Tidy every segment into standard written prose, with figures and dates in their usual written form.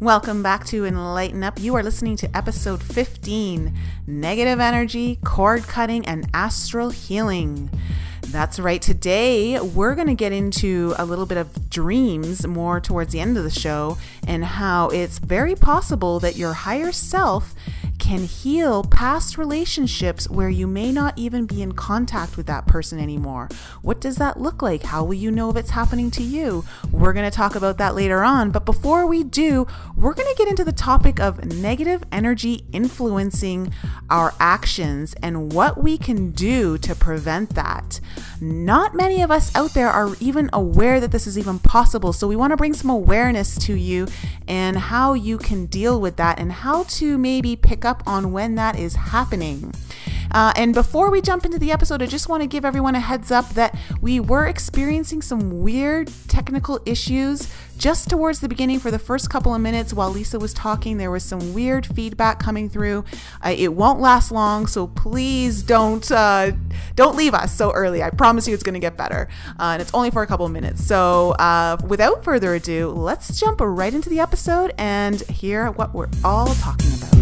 Welcome back to Enlighten Up. You are listening to episode 15, Negative Energy, Cord Cutting, and Astral Healing. That's right. Today, we're going to get into a little bit of dreams more towards the end of the show and how it's very possible that your higher self can heal past relationships where you may not even be in contact with that person anymore. What does that look like? How will you know if it's happening to you? We're going to talk about that later on. But before we do, we're going to get into the topic of negative energy influencing our actions and what we can do to prevent that. Not many of us out there are even aware that this is even possible. So we want to bring some awareness to you and how you can deal with that and how to maybe pick up on when that is happening. And before we jump into the episode, I just want to give everyone a heads up that we were experiencing some weird technical issues just towards the beginning. For the first couple of minutes while Lisa was talking, there was some weird feedback coming through. It won't last long, so please don't leave us so early. I promise you it's going to get better. And it's only for a couple of minutes. So without further ado, let's jump right into the episode and hear what we're all talking about.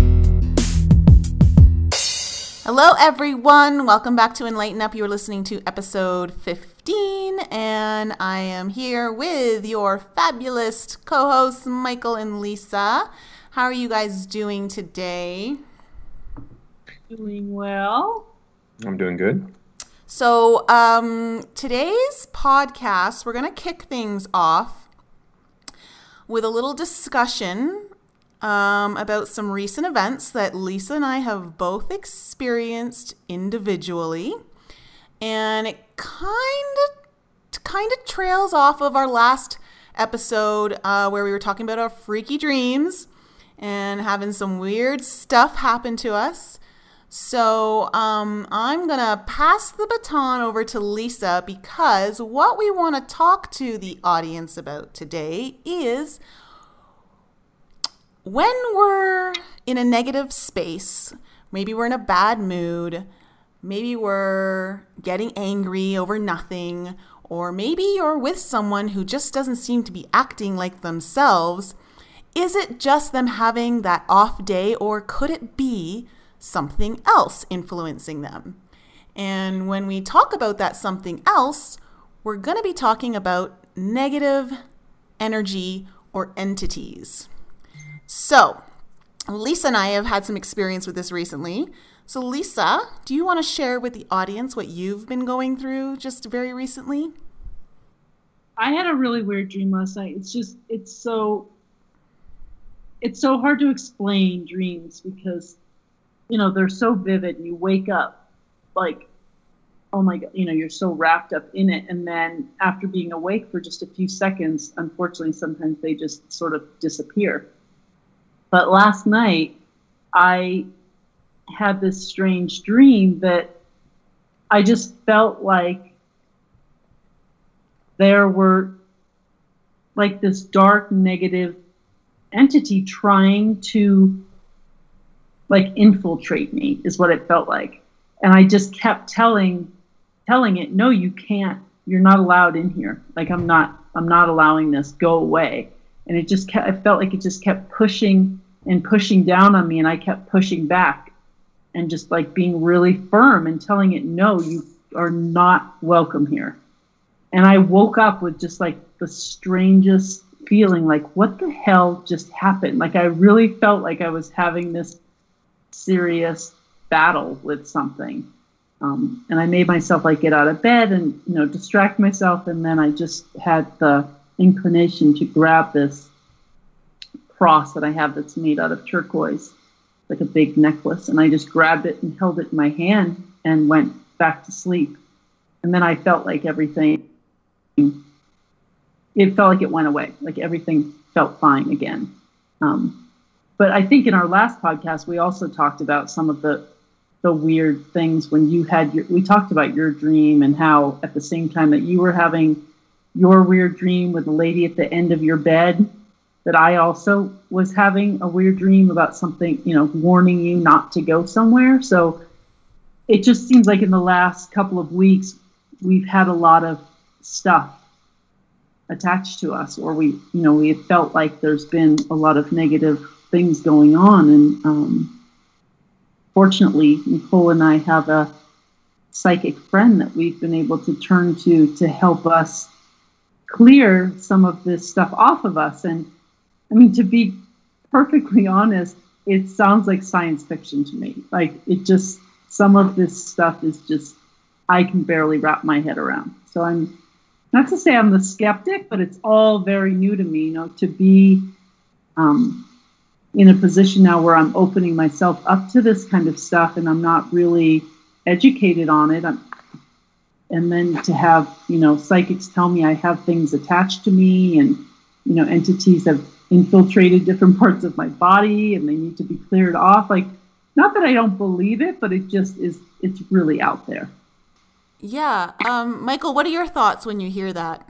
Hello, everyone. Welcome back to Enlighten Up. You are listening to episode 15, and I am here with your fabulous co-hosts, Michael and Lisa. How are you guys doing today? Doing well. I'm doing good. So today's podcast, we're going to kick things off with a little discussion about some recent events that Lisa and I have both experienced individually, and it kind of trails off of our last episode where we were talking about our freaky dreams and having some weird stuff happen to us. So I'm gonna pass the baton over to Lisa because what we want to talk to the audience about today is when we're in a negative space, maybe we're in a bad mood, maybe we're getting angry over nothing, or maybe you're with someone who just doesn't seem to be acting like themselves. Is it just them having that off day, or could it be something else influencing them? And when we talk about that something else, we're going to be talking about negative energy or entities. So, Lisa and I have had some experience with this recently. So, Lisa, do you want to share with the audience what you've been going through just very recently? I had a really weird dream last night. It's so hard to explain dreams because, they're so vivid. You wake up like, oh my God, you're so wrapped up in it. And then after being awake for just a few seconds, unfortunately, sometimes they just sort of disappear. But last night, I had this strange dream that I just felt like there were like this dark negative entity trying to like infiltrate me is what it felt like. And I just kept telling it, no, you can't, you're not allowed in here. Like I'm not allowing this, go away. And I felt like it just kept pushing and pushing down on me, and I kept pushing back and just like being really firm and telling it, no, you are not welcome here. And I woke up with just like the strangest feeling, like what the hell just happened? Like I really felt like I was having this serious battle with something. And I made myself like get out of bed and, distract myself. And then I just had the inclination to grab this cross that I have that's made out of turquoise, like a big necklace. And I just grabbed it and held it in my hand and went back to sleep. And then I felt like it felt like it went away. Like everything felt fine again. But I think in our last podcast, we also talked about some of the weird things when we talked about your dream and how at the same time that you were having your weird dream with the lady at the end of your bed, that I also was having a weird dream about something, warning you not to go somewhere. So it just seems like in the last couple of weeks, we've had a lot of stuff attached to us, or we have felt like there's been a lot of negative things going on. And fortunately, Nicole and I have a psychic friend that we've been able to turn to help us clear some of this stuff off of us. And I mean, to be perfectly honest, it sounds like science fiction to me. Like, it just, some of this stuff is just, I can barely wrap my head around. So I'm not to say I'm the skeptic, but it's all very new to me, to be in a position now where I'm opening myself up to this kind of stuff, and I'm not really educated on it. And then to have, psychics tell me I have things attached to me, and, entities have infiltrated different parts of my body and they need to be cleared off. Like, not that I don't believe it, but it just is, it's really out there. Yeah. Michael, what are your thoughts when you hear that?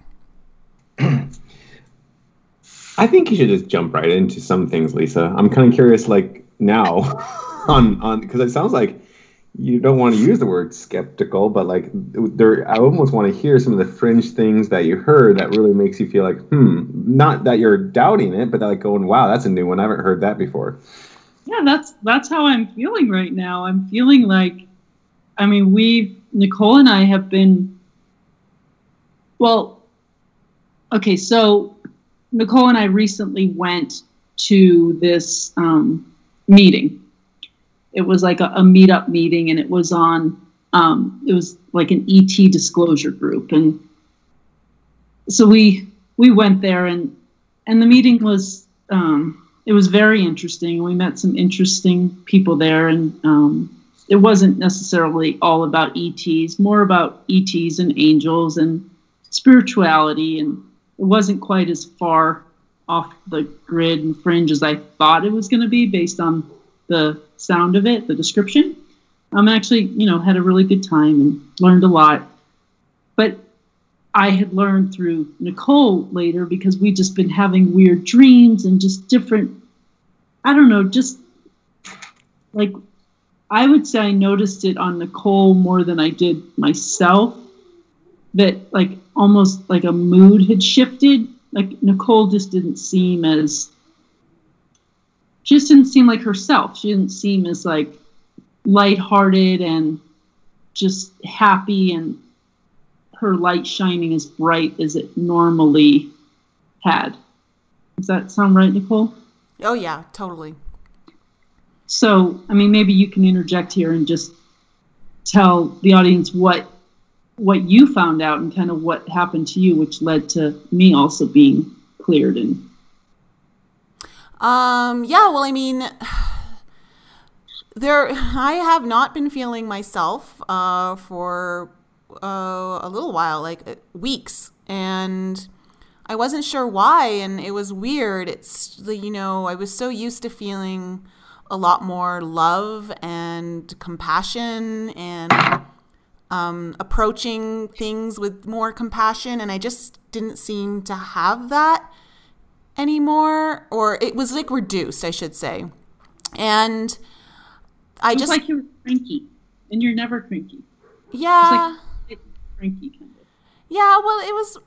I think you should just jump right into some things, Lisa. I'm kind of curious, like, now on because it sounds like you don't want to use the word skeptical, but like I almost want to hear some of the fringe things that you heard that really makes you feel like, not that you're doubting it, but that, like, going, wow, that's a new one. I haven't heard that before. Yeah, that's how I'm feeling right now. I'm feeling like, I mean, Nicole and I have been, okay, so Nicole and I recently went to this meeting. It was like a meetup meeting, and it was it was like an ET disclosure group. And so we went there, and the meeting was, it was very interesting. We met some interesting people there, and it wasn't necessarily all about ETs, more about ETs and angels and spirituality. And it wasn't quite as far off the grid and fringe as I thought it was going to be based on the sound of it, the description. Actually, had a really good time and learned a lot. But I had learned through Nicole later, because we'd just been having weird dreams and just different, I don't know, just like, I would say I noticed it on Nicole more than I did myself, that like almost like a mood had shifted. Like, Nicole just didn't seem like herself. She didn't seem as like lighthearted and just happy, and her light shining as bright as it normally had. Does that sound right, Nicole? Oh yeah, totally. So, I mean, maybe you can interject here and just tell the audience what you found out and kind of what happened to you, which led to me also being cleared. And yeah, well, I mean, I have not been feeling myself for a little while, like weeks, and I wasn't sure why, and it was weird. It's, I was so used to feeling a lot more love and compassion and approaching things with more compassion, and I just didn't seem to have that anymore, or it was like reduced, I should say. And I just like you're cranky, and you're never cranky. Yeah. It's like cranky kind of. Yeah, well,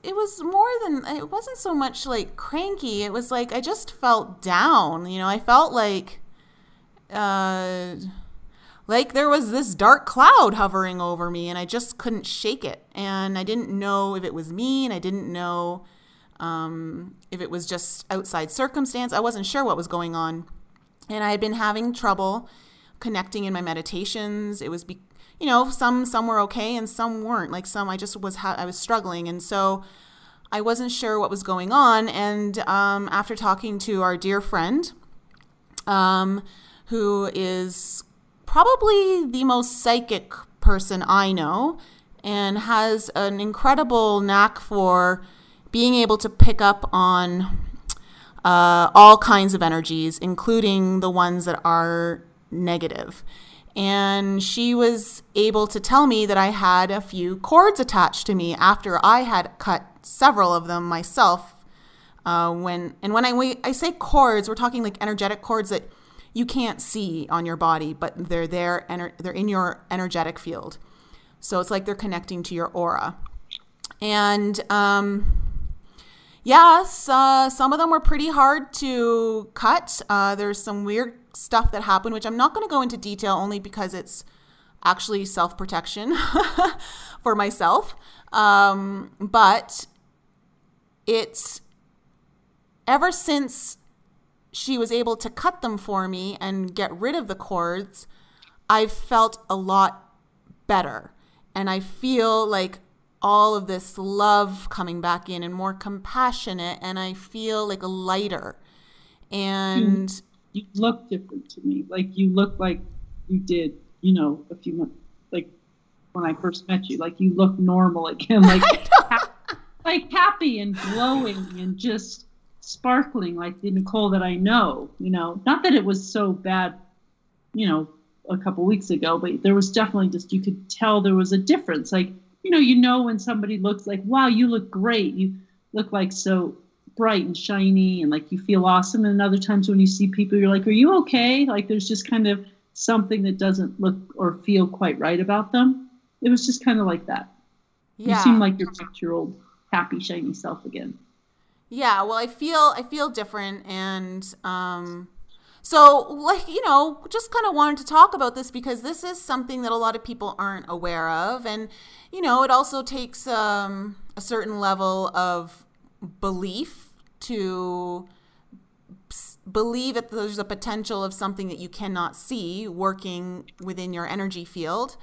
it was more than, it wasn't so much like cranky. It was like I just felt down. I felt like there was this dark cloud hovering over me, and I just couldn't shake it. And I didn't know if it was me, and I didn't know if it was just outside circumstance. I wasn't sure what was going on. And I had been having trouble connecting in my meditations. It was, some were okay and some weren't. Like some, I was struggling. And so I wasn't sure what was going on. And after talking to our dear friend, who is probably the most psychic person I know and has an incredible knack for being able to pick up on all kinds of energies, including the ones that are negative. And she was able to tell me that I had a few cords attached to me after I had cut several of them myself. When I say cords, we're talking like energetic cords that you can't see on your body, but they're there and they're in your energetic field. So it's like they're connecting to your aura. And Yes, some of them were pretty hard to cut. There's some weird stuff that happened, which I'm not going to go into detail only because it's actually self-protection for myself. But it's ever since she was able to cut them for me and get rid of the cords, I've felt a lot better. And I feel like all of this love coming back in and more compassionate, and I feel like lighter. And you look different to me. Like you look like you did, you know, a few months, like when I first met you, like you look normal again, like like happy and glowing and just sparkling like the Nicole that I know, you know. Not that it was so bad, you know, a couple weeks ago, but there was definitely just, you could tell there was a difference. Like, you know when somebody looks like, wow, you look great, you look like so bright and shiny and like you feel awesome. And other times when you see people, you're like, are you okay? Like there's just kind of something that doesn't look or feel quite right about them. It was just kind of like that. Yeah. You seem like you're back to your old happy, shiny self again. Yeah, well, I feel different, and so, like, you know, just kind of wanted to talk about this because this is something that a lot of people aren't aware of, and you know, it also takes a certain level of belief to believe that there's a potential of something that you cannot see working within your energy field,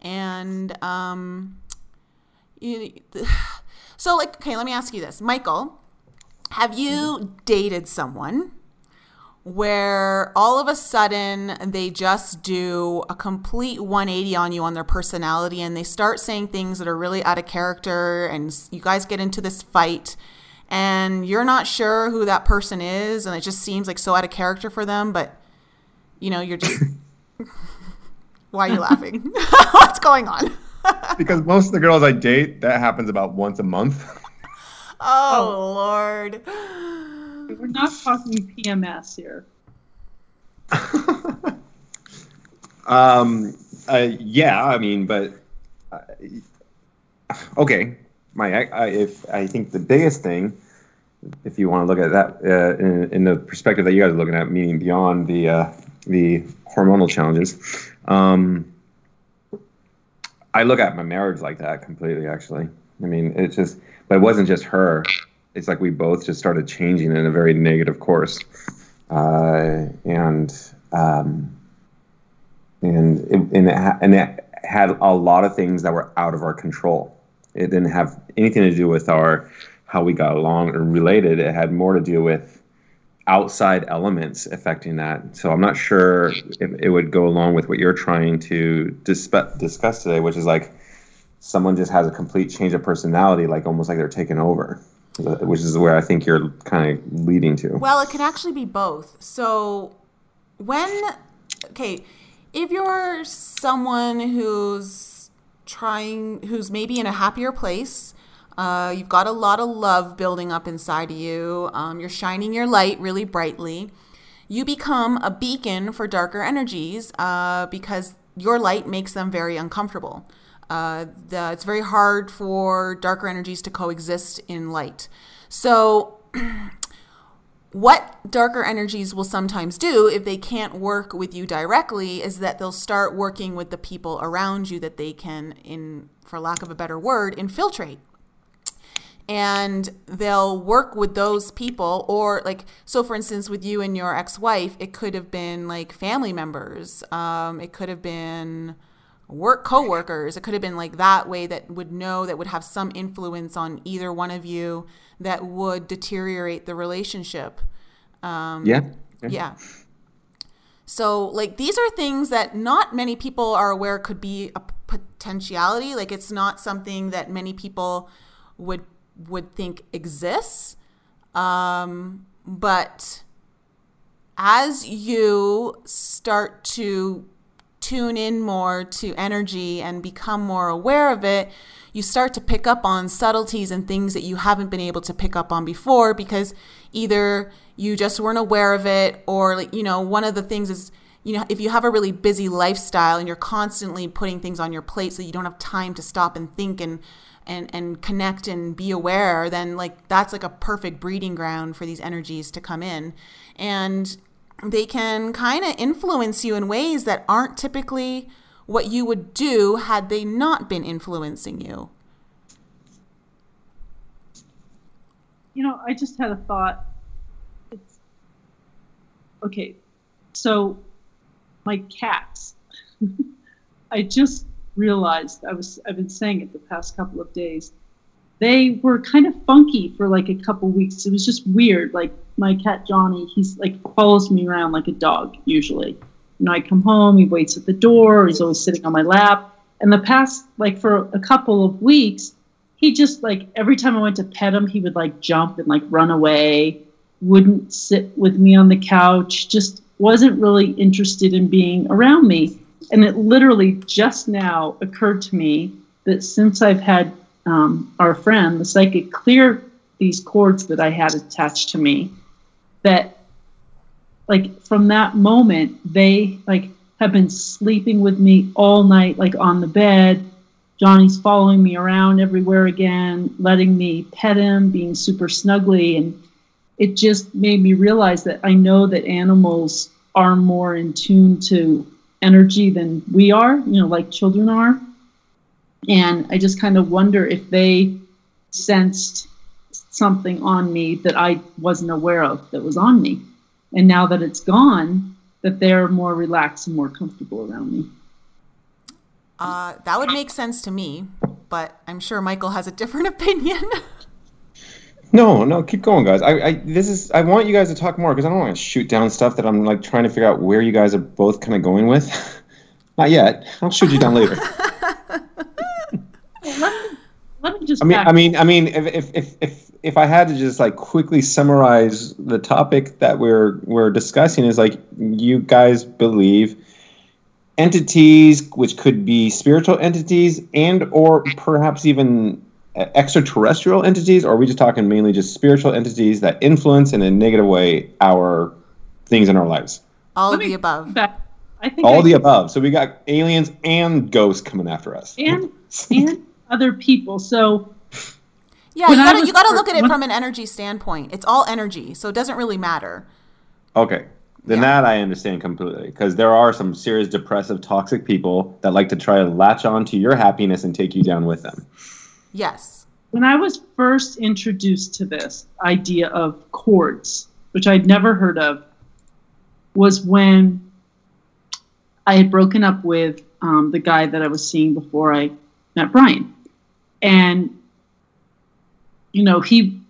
and so, like, okay, let me ask you this, Michael. Have you dated someone where all of a sudden they just do a complete 180 on you on their personality and they start saying things that are really out of character and you guys get into this fight and you're not sure who that person is and it just seems like so out of character for them, but you know, you're just... Why are you laughing? What's going on? Because most of the girls I date, that happens about once a month. Oh, Lord. We're not talking PMS here. Yeah, I mean, but okay. I think the biggest thing, if you want to look at that in the perspective that you guys are looking at, meaning beyond the hormonal challenges, I look at my marriage like that completely. Actually, I mean, it's just. But it wasn't just her. It's like we both just started changing in a very negative course, and it had a lot of things that were out of our control. It didn't have anything to do with how we got along or related. It had more to do with outside elements affecting that. So I'm not sure if it would go along with what you're trying to discuss today, which is like, someone just has a complete change of personality, like almost like they're taken over, which is where I think you're kind of leading to. Well, it can actually be both. So if you're someone who's maybe in a happier place, you've got a lot of love building up inside of you, you're shining your light really brightly, you become a beacon for darker energies because your light makes them very uncomfortable. It's very hard for darker energies to coexist in light. So what darker energies will sometimes do if they can't work with you directly is that they'll start working with the people around you that they can, for lack of a better word, infiltrate. And they'll work with those people, or like, so for instance, with you and your ex-wife, it could have been like family members. It could have been co-workers. It could have been like that way that would have some influence on either one of you that would deteriorate the relationship. Yeah. So like these are things that not many people are aware could be a potentiality. Like it's not something that many people would think exists. But as you start to tune in more to energy and become more aware of it, you start to pick up on subtleties and things that you haven't been able to pick up on before because either you just weren't aware of it or, like, you know, one of the things is you know, if you have a really busy lifestyle and you're constantly putting things on your plate so you don't have time to stop and think and connect and be aware, then like that's like a perfect breeding ground for these energies to come in. And they can kind of influence you in ways that aren't typically what you would do had they not been influencing you. You know, I just had a thought. Okay, so my cats, I just realized, I've been saying it the past couple of days, they were kind of funky for like a couple weeks. It was just weird. Like my cat Johnny, he's like follows me around like a dog usually. You know, I come home, he waits at the door, he's always sitting on my lap. And the past, like for a couple of weeks, he just like, every time I went to pet him, he would like jump and like run away, wouldn't sit with me on the couch, just wasn't really interested in being around me. And it literally just now occurred to me that since I've had our friend, the psychic, clear these cords that I had attached to me, that like from that moment, they like have been sleeping with me all night, like on the bed. Johnny's following me around everywhere again, letting me pet him, being super snuggly. And it just made me realize that I know that animals are more in tune to energy than we are, you know, like children are. And I just kind of wonder if they sensed something on me that I wasn't aware of that was on me. And now that it's gone, that they're more relaxed and more comfortable around me. That would make sense to me, but I'm sure Michael has a different opinion. No, keep going, guys. I want you guys to talk more because I don't want to shoot down stuff that I'm like trying to figure out where you guys are both kind of going with. Not yet. I'll shoot you down later. Let me just. I mean, if I had to just like quickly summarize the topic that we're discussing, is like you guys believe entities, which could be spiritual entities and or perhaps even extraterrestrial entities, or are we just talking mainly just spiritual entities that influence in a negative way our things in our lives? All of the above. I think all the above. So we got aliens and ghosts coming after us. And other people. So yeah, you gotta look at it from an energy standpoint. It's all energy, so it doesn't really matter. Okay. Then that I understand completely, because there are some serious depressive, toxic people that like to try to latch on to your happiness and take you down with them. Yes. When I was first introduced to this idea of cords, which I'd never heard of, was when I had broken up with the guy that I was seeing before I met Brian. And, you know, he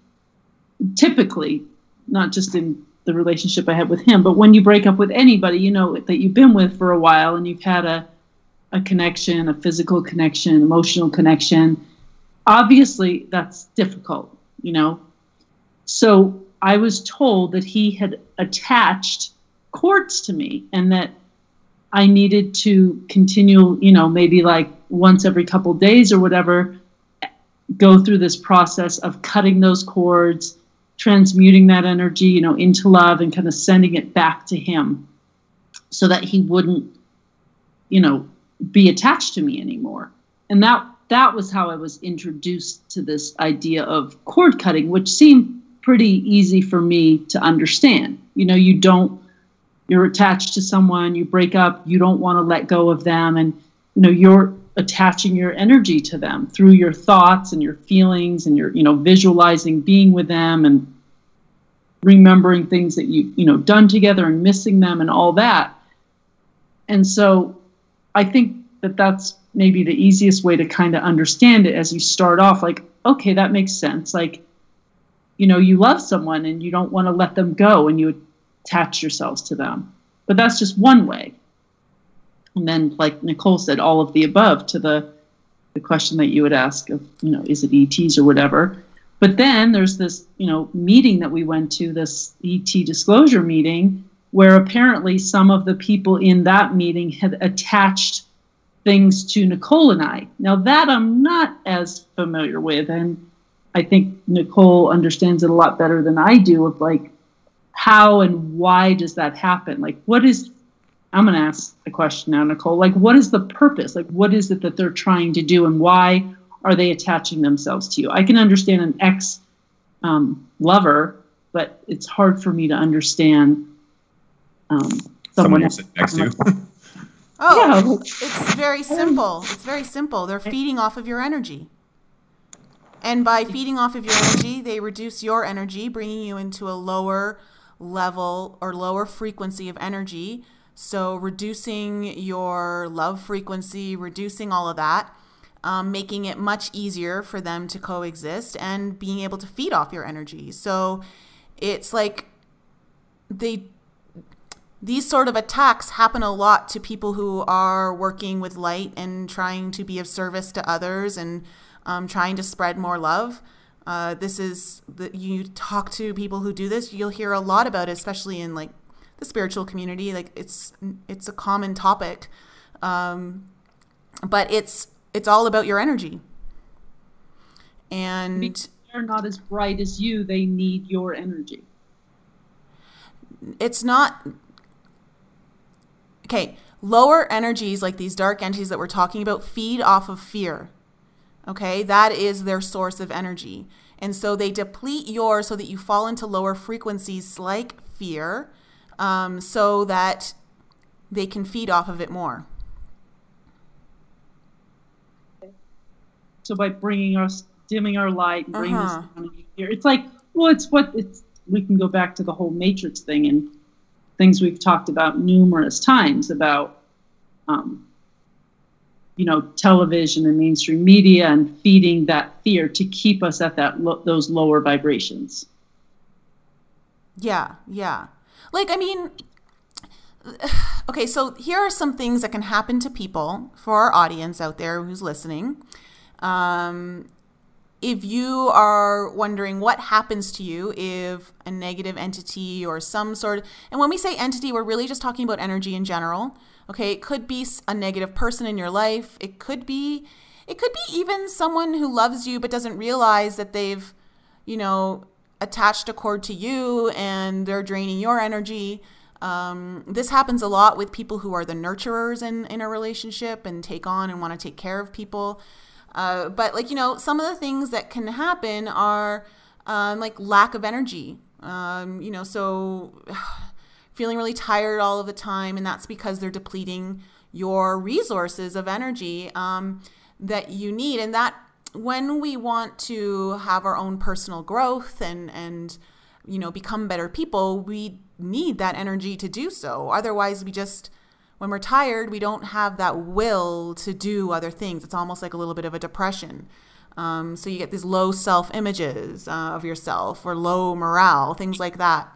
typically, not just in the relationship I had with him, but when you break up with anybody, you know, that you've been with for a while and you've had a connection, a physical connection, emotional connection, obviously that's difficult, you know. So I was told that he had attached cords to me and that I needed to continue, you know, maybe like once every couple days or whatever, go through this process of cutting those cords, transmuting that energy, you know, into love and kind of sending it back to him so that he wouldn't, you know, be attached to me anymore. And that was how I was introduced to this idea of cord cutting, which seemed pretty easy for me to understand. You know, you're attached to someone, you break up, you don't want to let go of them. And, you know, you're attaching your energy to them through your thoughts and your feelings and your, you know, visualizing being with them and remembering things that you know, done together and missing them and all that. And so I think that that's maybe the easiest way to kind of understand it as you start off, like, okay, that makes sense. Like, you know, you love someone and you don't want to let them go and you attach yourselves to them. But that's just one way. And then, like Nicole said, all of the above to the question that you would ask of, you know, is it ETs or whatever. But then there's this, you know, meeting that we went to, this ET disclosure meeting, where apparently some of the people in that meeting had attached things to Nicole and I. Now that I'm not as familiar with, and I think Nicole understands it a lot better than I do, of like, how and why does that happen? Like, what is I'm going to ask the question now, Nicole. Like, what is the purpose? Like, what is it that they're trying to do, and why are they attaching themselves to you? I can understand an ex lover, but it's hard for me to understand someone else sitting next to you. Oh, Yeah. it's very simple. It's very simple. They're feeding off of your energy. And by feeding off of your energy, they reduce your energy, bringing you into a lower level or lower frequency of energy. So reducing your love frequency, reducing all of that, making it much easier for them to coexist and being able to feed off your energy. So it's like these sort of attacks happen a lot to people who are working with light and trying to be of service to others and trying to spread more love. You talk to people who do this, you'll hear a lot about it, especially in like the spiritual community. Like it's a common topic, but it's all about your energy. And because they're not as bright as you, they need your energy. It's not okay. Lower energies, like these dark entities that we're talking about, feed off of fear. Okay, that is their source of energy. And so they deplete yours so that you fall into lower frequencies like fear, so that they can feed off of it more. So by dimming our light and bringing us down here, it's like, well, we can go back to the whole matrix thing and things we've talked about numerous times about, television and mainstream media and feeding that fear to keep us at those lower vibrations. Yeah. Like, I mean, okay, so here are some things that can happen to people for our audience out there who's listening. If you are wondering what happens to you if a negative entity or some sort of, and when we say entity, we're really just talking about energy in general. Okay, it could be a negative person in your life. It could be even someone who loves you but doesn't realize that they've, attached a cord to you and they're draining your energy. This happens a lot with people who are the nurturers in a relationship and take on and want to take care of people. But some of the things that can happen are like lack of energy. So feeling really tired all of the time, and that's because they're depleting your resources of energy that you need. And that when we want to have our own personal growth and become better people, we need that energy to do so. Otherwise, when we're tired, we don't have that will to do other things. It's almost like a little bit of a depression. So you get these low self-images of yourself or low morale, things like that.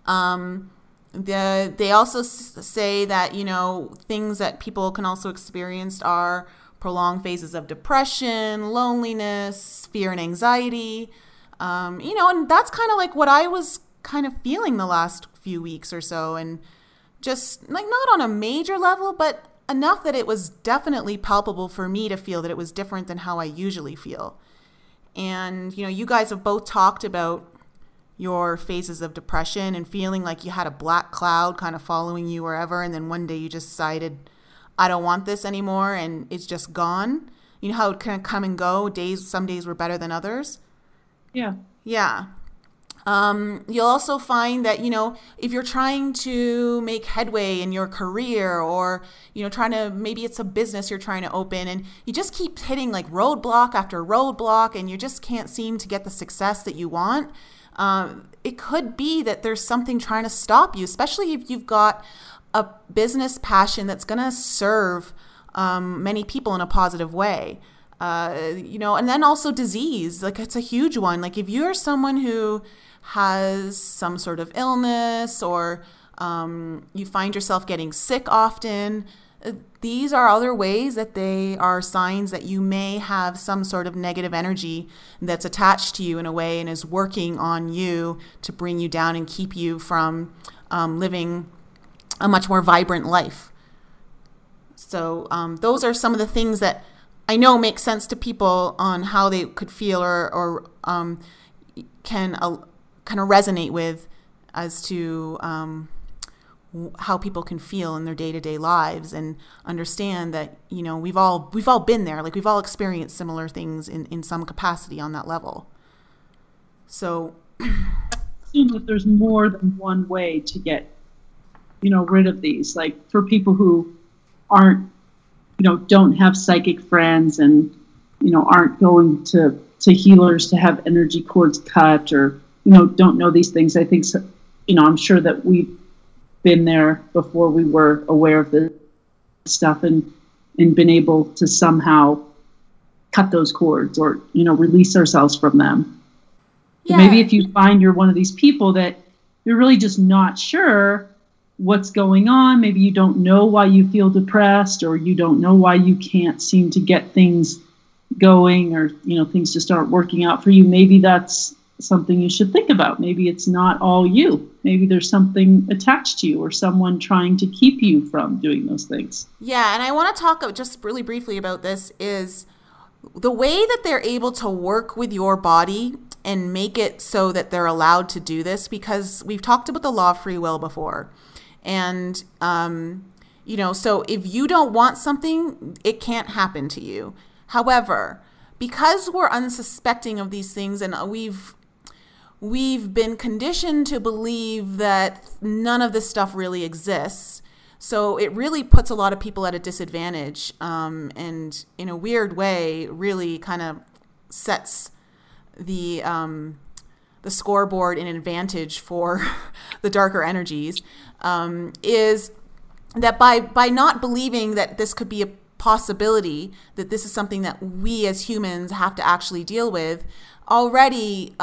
They also say that, things that people can also experience are prolonged phases of depression, loneliness, fear and anxiety. And that's kind of like what I was kind of feeling the last few weeks or so. And just like not on a major level, but enough that it was definitely palpable for me to feel that it was different than how I usually feel. And, you guys have both talked about your phases of depression and feeling like you had a black cloud kind of following you wherever. And then one day you just decided, I don't want this anymore. And it's just gone. You know how it can come and go. Some days were better than others. Yeah. Yeah. You'll also find that, if you're trying to make headway in your career or, maybe it's a business you're trying to open and you just keep hitting like roadblock after roadblock and you just can't seem to get the success that you want. It could be that there's something trying to stop you, especially if you've got a business passion that's going to serve many people in a positive way. And then also disease, like it's a huge one. Like if you're someone who has some sort of illness or you find yourself getting sick often, these are other ways that they are signs that you may have some sort of negative energy that's attached to you in a way and is working on you to bring you down and keep you from living a much more vibrant life. So those are some of the things that I know make sense to people on how they could feel or can kind of resonate with as to how people can feel in their day-to-day lives, and understand that, you know, we've all been there. Like, we've all experienced similar things in some capacity on that level. So assume that there's more than one way to get, you know, rid of these. Like, for people who aren't, you know, don't have psychic friends, and, you know, aren't going to healers to have energy cords cut, or, you know, don't know these things. I think, you know, I'm sure that we've been there before we were aware of this stuff, and been able to somehow cut those cords, or, you know, release ourselves from them. Yeah. Maybe if you find you're one of these people that you're really just not sure what's going on, maybe you don't know why you feel depressed, or you don't know why you can't seem to get things going, or, you know, things just aren't working out for you, maybe that's something you should think about. Maybe it's not all you. Maybe there's something attached to you, or someone trying to keep you from doing those things. Yeah, and I want to talk just really briefly about this, is the way that they're able to work with your body and make it so that they're allowed to do this, because we've talked about the law of free will before. And, you know, so if you don't want something, it can't happen to you. However, because we're unsuspecting of these things, and we've been conditioned to believe that none of this stuff really exists, so it really puts a lot of people at a disadvantage, and in a weird way really kind of sets the scoreboard in advantage for the darker energies, is that by not believing that this could be a possibility, that this is something that we as humans have to actually deal with, already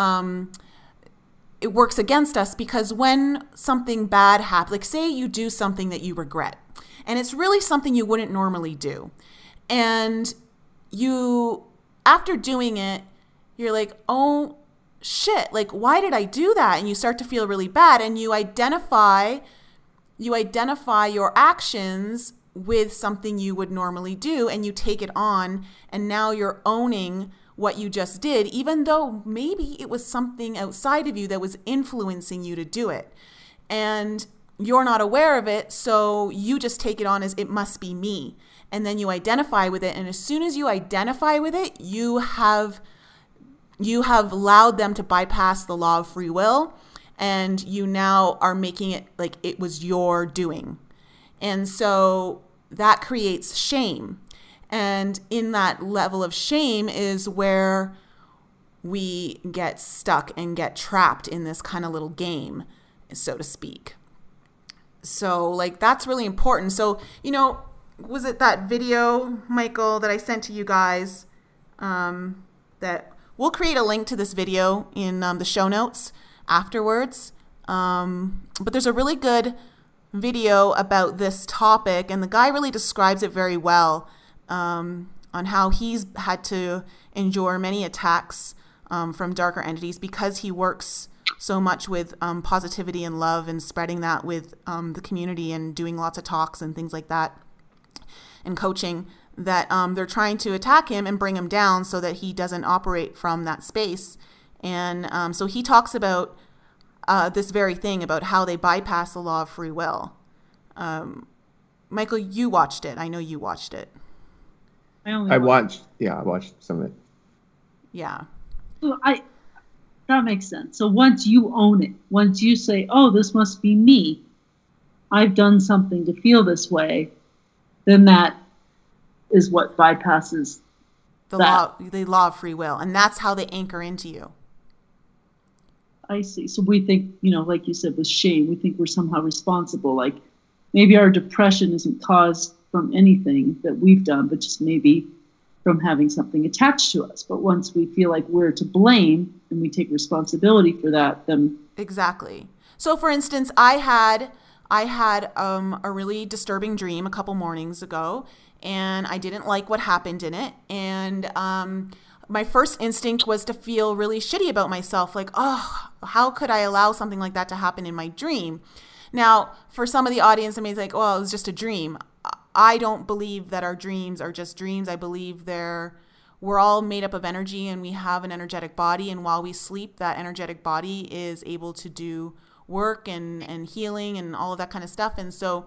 it works against us. Because when something bad happens, like say you do something that you regret, and it's really something you wouldn't normally do, and you, after doing it, you're like, oh shit, like, why did I do that? And you start to feel really bad, and you identify your actions with something you would normally do, and you take it on, and now you're owning what you just did, even though maybe it was something outside of you that was influencing you to do it, and you're not aware of it, so you just take it on as it must be me, and then you identify with it. And as soon as you identify with it, you have allowed them to bypass the law of free will, and you now are making it like it was your doing. And so that creates shame. And in that level of shame is where we get stuck and get trapped in this kind of little game, so to speak. So like, that's really important. So, you know, was it that video, Michael, that I sent to you guys, that we'll create a link to this video in the show notes afterwards. But there's a really good video about this topic, and the guy really describes it very well, on how he's had to endure many attacks from darker entities, because he works so much with positivity and love, and spreading that with the community, and doing lots of talks and things like that, and coaching, that they're trying to attack him and bring him down so that he doesn't operate from that space. And so he talks about this very thing, about how they bypass the law of free will. Michael, you watched it. I know you watched it. I watched some of it. Yeah. So that makes sense. So once you own it, once you say, oh, this must be me, I've done something to feel this way, then that is what bypasses the law of free will. And that's how they anchor into you. I see. So we think, you know, like you said, with shame, we think we're somehow responsible. Like maybe our depression isn't caused from anything that we've done, but just maybe from having something attached to us. But once we feel like we're to blame and we take responsibility for that, then... Exactly. So for instance, I had a really disturbing dream a couple mornings ago, and I didn't like what happened in it. And my first instinct was to feel really shitty about myself. Like, oh, how could I allow something like that to happen in my dream? Now, for some of the audience, I may think, well, it was just a dream. I don't believe that our dreams are just dreams. I believe we're all made up of energy, and we have an energetic body. And while we sleep, that energetic body is able to do work and healing and all of that kind of stuff. And so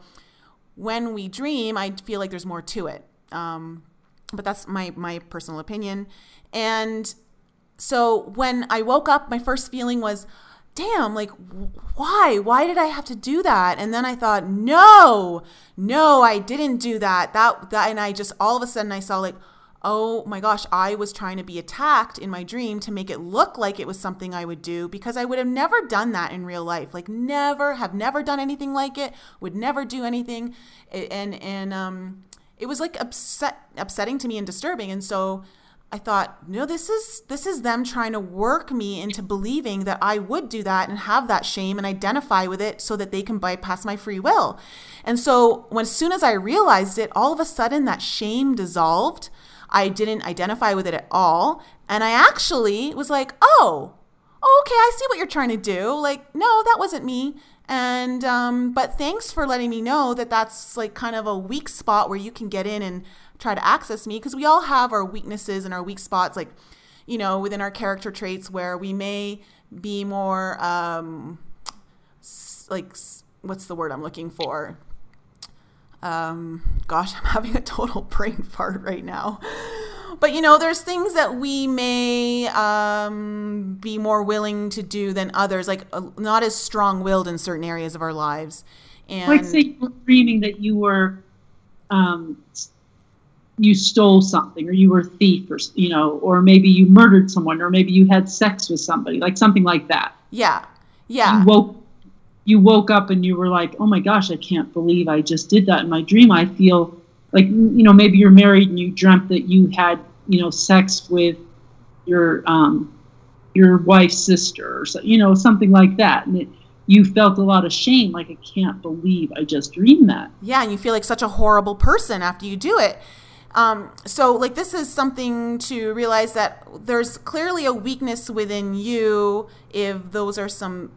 when we dream, I feel like there's more to it. But that's my personal opinion. And so when I woke up, my first feeling was, damn, like, why did I have to do that? And then I thought, no, I didn't do that. And I just, all of a sudden I saw like, oh my gosh, I was trying to be attacked in my dream to make it look like it was something I would do, because I would have never done that in real life. Like have never done anything like it, would never do anything. And it was like upsetting to me and disturbing. And so I thought, no, this is them trying to work me into believing that I would do that and have that shame and identify with it so that they can bypass my free will. And so as soon as I realized it, all of a sudden that shame dissolved. I didn't identify with it at all. And I actually was like, oh, okay, I see what you're trying to do. Like, no, that wasn't me. And, but thanks for letting me know that that's like kind of a weak spot where you can get in and try to access me. Because we all have our weaknesses and our weak spots, like, you know, within our character traits where we may be more, like, what's the word I'm looking for? Gosh, I'm having a total brain fart right now. But, you know, there's things that we may be more willing to do than others, like not as strong-willed in certain areas of our lives. And like say you were dreaming that you were, you stole something, or you were a thief, or, you know, or maybe you murdered someone, or maybe you had sex with somebody, like something like that. Yeah. You woke up and you were like, oh my gosh, I can't believe I just did that in my dream. I feel like, you know, maybe you're married and you dreamt that you had, you know, sex with your wife's sister, or so, you know, something like that. And you felt a lot of shame, like, I can't believe I just dreamed that. Yeah, and you feel like such a horrible person after you do it. So like this is something to realize, that there's clearly a weakness within you if those are some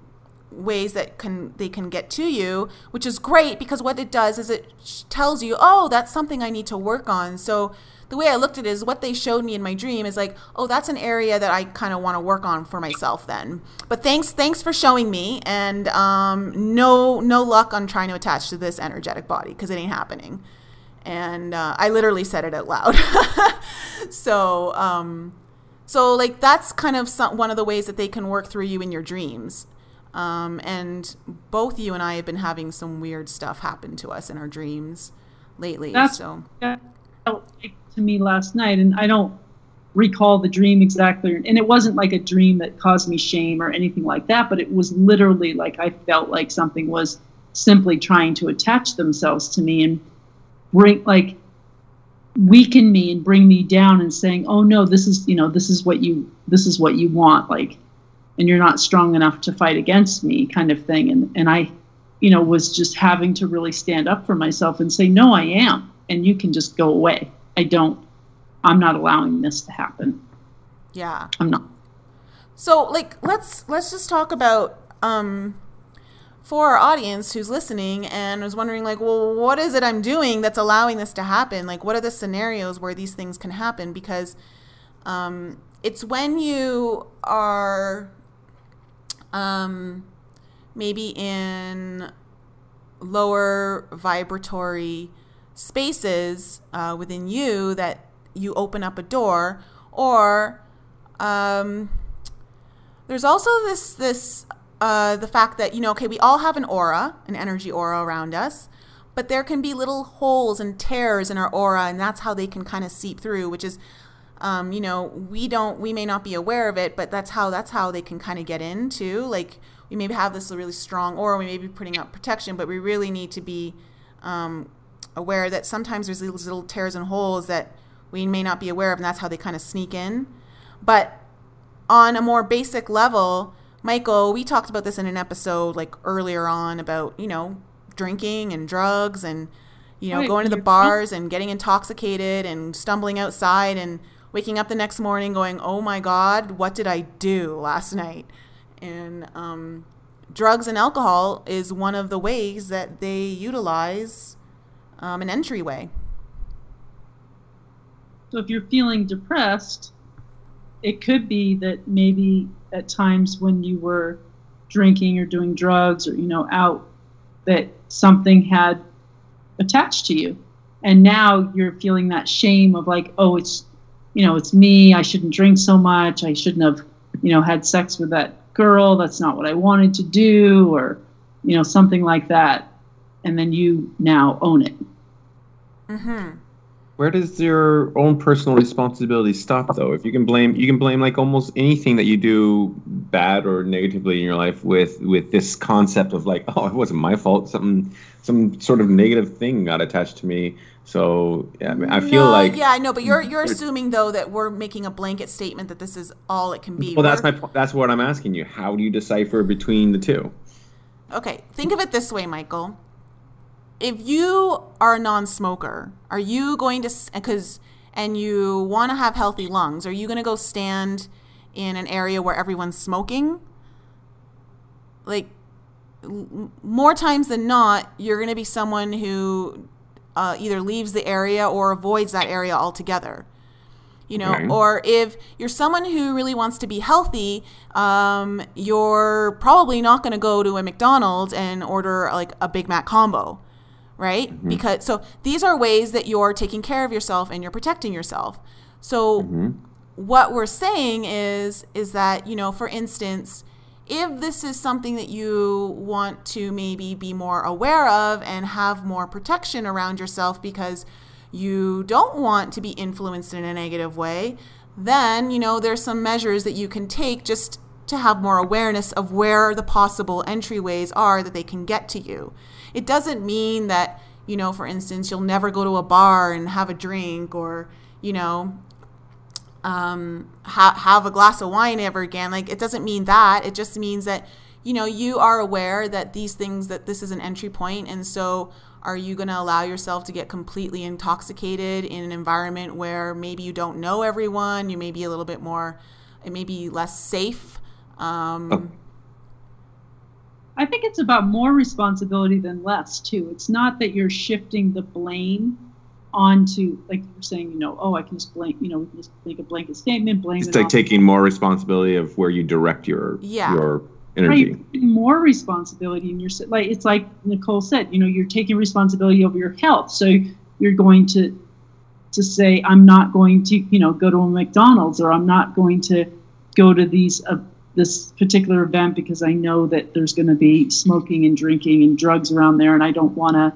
ways that they can get to you, which is great, because what it does is it tells you, oh, that's something I need to work on. So the way I looked at it is, what they showed me in my dream is like, oh, that's an area that I kind of want to work on for myself then. But thanks for showing me, and no luck on trying to attach to this energetic body, because it ain't happening. And I literally said it out loud. So like that's kind of one of the ways that they can work through you in your dreams. And both you and I have been having some weird stuff happen to us in our dreams lately. That felt like to me last night, and I don't recall the dream exactly. And it wasn't like a dream that caused me shame or anything like that, but it was literally like I felt like something was simply trying to attach themselves to me and weaken me and bring me down, and saying, oh no, this is what you want, like, and you're not strong enough to fight against me, kind of thing. And I, you know, was just having to really stand up for myself and say, no, I am. And you can just go away. I'm not allowing this to happen. Yeah. I'm not. So like, let's just talk about, for our audience who's listening and was wondering like, well, what is it I'm doing that's allowing this to happen? Like, what are the scenarios where these things can happen? Because, it's when you are, maybe in lower vibratory spaces within you, that you open up a door, or there's also this the fact that, you know, okay, we all have an energy aura around us, but there can be little holes and tears in our aura, and that's how they can kind of seep through, which is, you know, we may not be aware of it, but that's how they can kind of get in too. Like, we maybe have this really strong aura, we may be putting up protection, but we really need to be aware that sometimes there's these little tears and holes that we may not be aware of, and that's how they kind of sneak in. But on a more basic level, Michael, we talked about this in an episode like earlier on about, you know, drinking and drugs and, you know, going to the bars and getting intoxicated and stumbling outside and waking up the next morning going, oh my God, what did I do last night? And drugs and alcohol is one of the ways that they utilize an entryway. So if you're feeling depressed, it could be that maybe at times when you were drinking or doing drugs or, out, that something had attached to you. And now you're feeling that shame of like, oh, it's me. I shouldn't drink so much. I shouldn't have, had sex with that girl. That's not what I wanted to do, or, something like that. And then you now own it. Mm-hmm. Where does your own personal responsibility stop, though? If you can blame like almost anything that you do bad or negatively in your life with this concept of like, oh, it wasn't my fault. Some sort of negative thing got attached to me. So yeah, I mean, I feel like yeah, I know, but you're assuming though that we're making a blanket statement that this is all it can be. Well, that's what I'm asking you. How do you decipher between the two? Okay, think of it this way, Michael. If you are a non-smoker, are you going to, and you want to have healthy lungs, are you going to go stand in an area where everyone's smoking? Like, more times than not, you're going to be someone who either leaves the area or avoids that area altogether. Okay. Or if you're someone who really wants to be healthy, you're probably not going to go to a McDonald's and order like a Big Mac combo. Right? Mm-hmm. Because so these are ways that you're taking care of yourself and you're protecting yourself. So what we're saying is that, for instance, if this is something that you want to maybe be more aware of and have more protection around yourself because you don't want to be influenced in a negative way, then, there's some measures that you can take just to have more awareness of where the possible entryways are that they can get to you. It doesn't mean that, for instance, you'll never go to a bar and have a drink or, have a glass of wine ever again. Like, it doesn't mean that. It just means that, you are aware that that this is an entry point. And so are you going to allow yourself to get completely intoxicated in an environment where maybe you don't know everyone, you may be a little bit more, it may be less safe? I think it's about more responsibility than less, too. It's not that you're shifting the blame onto, like you're saying, I can just blame, we can just make a blanket statement, blame it's it like taking more responsibility of where you direct your energy. Right, more responsibility in your, like, it's like Nicole said, you're taking responsibility over your health. So you're going to say, I'm not going to, go to a McDonald's, or I'm not going to go to this particular event because I know that there's going to be smoking and drinking and drugs around there, and I don't want to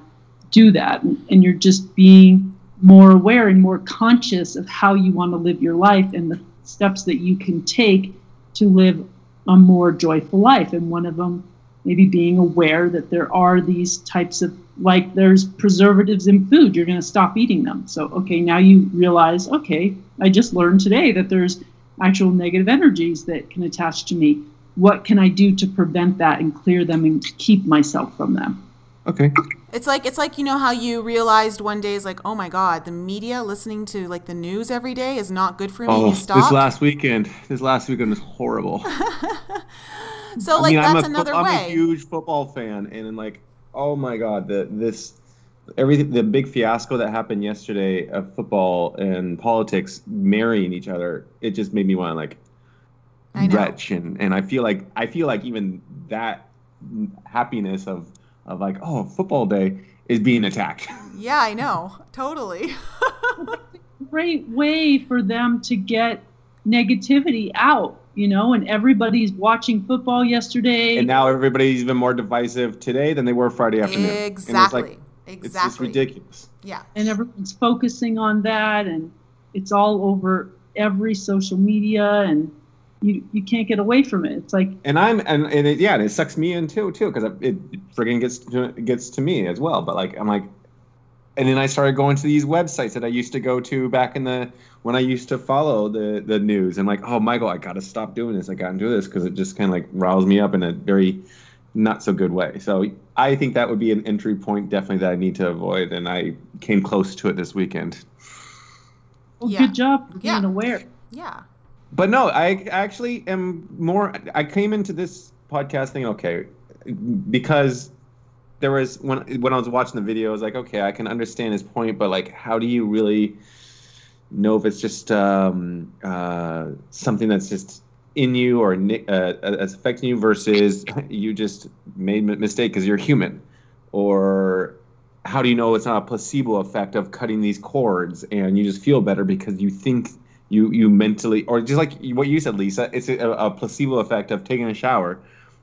do that. And you're just being more aware and more conscious of how you want to live your life and the steps that you can take to live a more joyful life. And one of them maybe being aware that there are these types of, like, there's preservatives in food, you're going to stop eating them. So, okay, now you realize, okay, I just learned today that there's actual negative energies that can attach to me. What can I do to prevent that and clear them and keep myself from them? Okay. It's like how you realized one day is like, oh my God, the media, listening to like the news every day is not good for me. Oh, you stopped. This last weekend was horrible. So that's another way. I'm a huge football fan, and like, oh my God, the big fiasco that happened yesterday of football and politics marrying each other, it just made me want to like retch, and I feel like even that happiness of like, oh, football day is being attacked. Yeah, I know. Totally. Great way for them to get negativity out, and everybody's watching football yesterday. And now everybody's even more divisive today than they were Friday afternoon. Exactly. It's just ridiculous. Yeah. And everyone's focusing on that, and it's all over every social media, and you can't get away from it. It's like, and it sucks me in too because it friggin' gets to me as well. But like, I'm like, and then I started going to these websites that I used to go to back when I used to follow the news. And like, oh, Michael, I got to stop doing this. I got to do this because it just kind of like riles me up in a very not so good way. So I think that would be an entry point definitely that I need to avoid. And I came close to it this weekend. Well, good job for being aware. Yeah. But no, I actually am more. I came into this podcast thinking, okay, because there was when I was watching the video, I was like, okay, I can understand his point, but like, how do you really know if it's just something that's just in you or as affecting you versus you just made a mistake because you're human? Or how do you know it's not a placebo effect of cutting these cords and you just feel better because you think you mentally, or just like what you said, Lisa, it's a placebo effect of taking a shower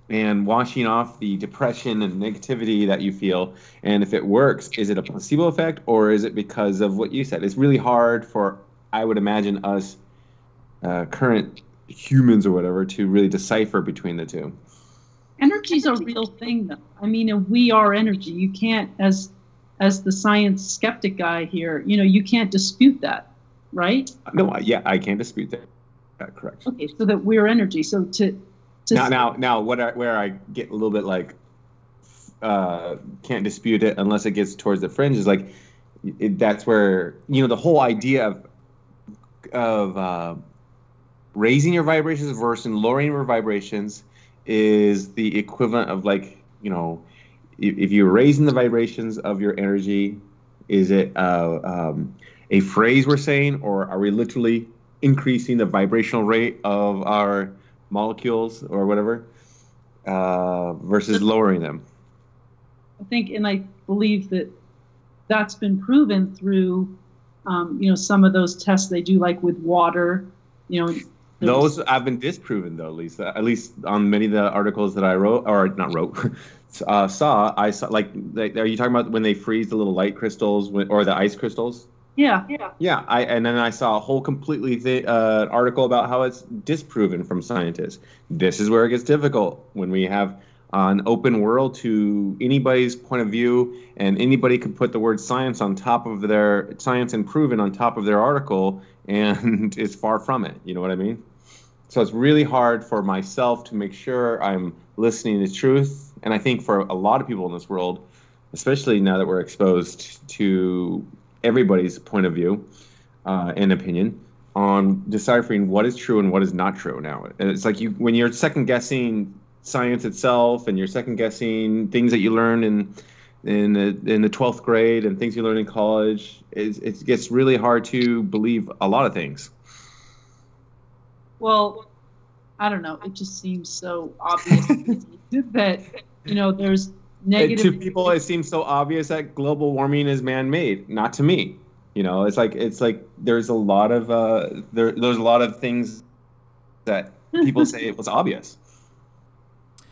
and washing off the depression and negativity that you feel. And if it works, is it a placebo effect or is it because of what you said? It's really hard for, I would imagine, us current humans or whatever to really decipher between the two. Energy's a real thing, though. I mean, and we are energy. You can't, as the science skeptic guy here, you can't dispute that, right? No, yeah, I can't dispute that. Correct. Okay, so that we're energy. So now, where I get a little bit like can't dispute it unless it gets towards the fringe is like that's where the whole idea of raising your vibrations versus lowering your vibrations is the equivalent of like, if you're raising the vibrations of your energy, is it a phrase we're saying, or are we literally increasing the vibrational rate of our molecules or whatever versus lowering them? I think, and I believe that that's been proven through, some of those tests they do, like with water, Those have been disproven, though, Lisa. At least on many of the articles that I wrote, or not wrote, I saw. Like, are you talking about when they freeze the little light crystals or the ice crystals? Yeah. And then I saw a whole completely article about how it's disproven from scientists. This is where it gets difficult when we have an open world to anybody's point of view, and anybody could put the word science on top of their science and proven on top of their article, and it's far from it. You know what I mean? So it's really hard for myself to make sure I'm listening to truth. And I think for a lot of people in this world, especially now that we're exposed to everybody's point of view and opinion on deciphering what is true and what is not true now. And it's like when you're second guessing science itself and you're second guessing things that you learned in the 12th grade and things you learn in college, it gets really hard to believe a lot of things. Well, I don't know. It just seems so obvious that, there's negative. To people, it seems so obvious that global warming is man-made. Not to me. It's like there's a lot of there's a lot of things that people say it was obvious.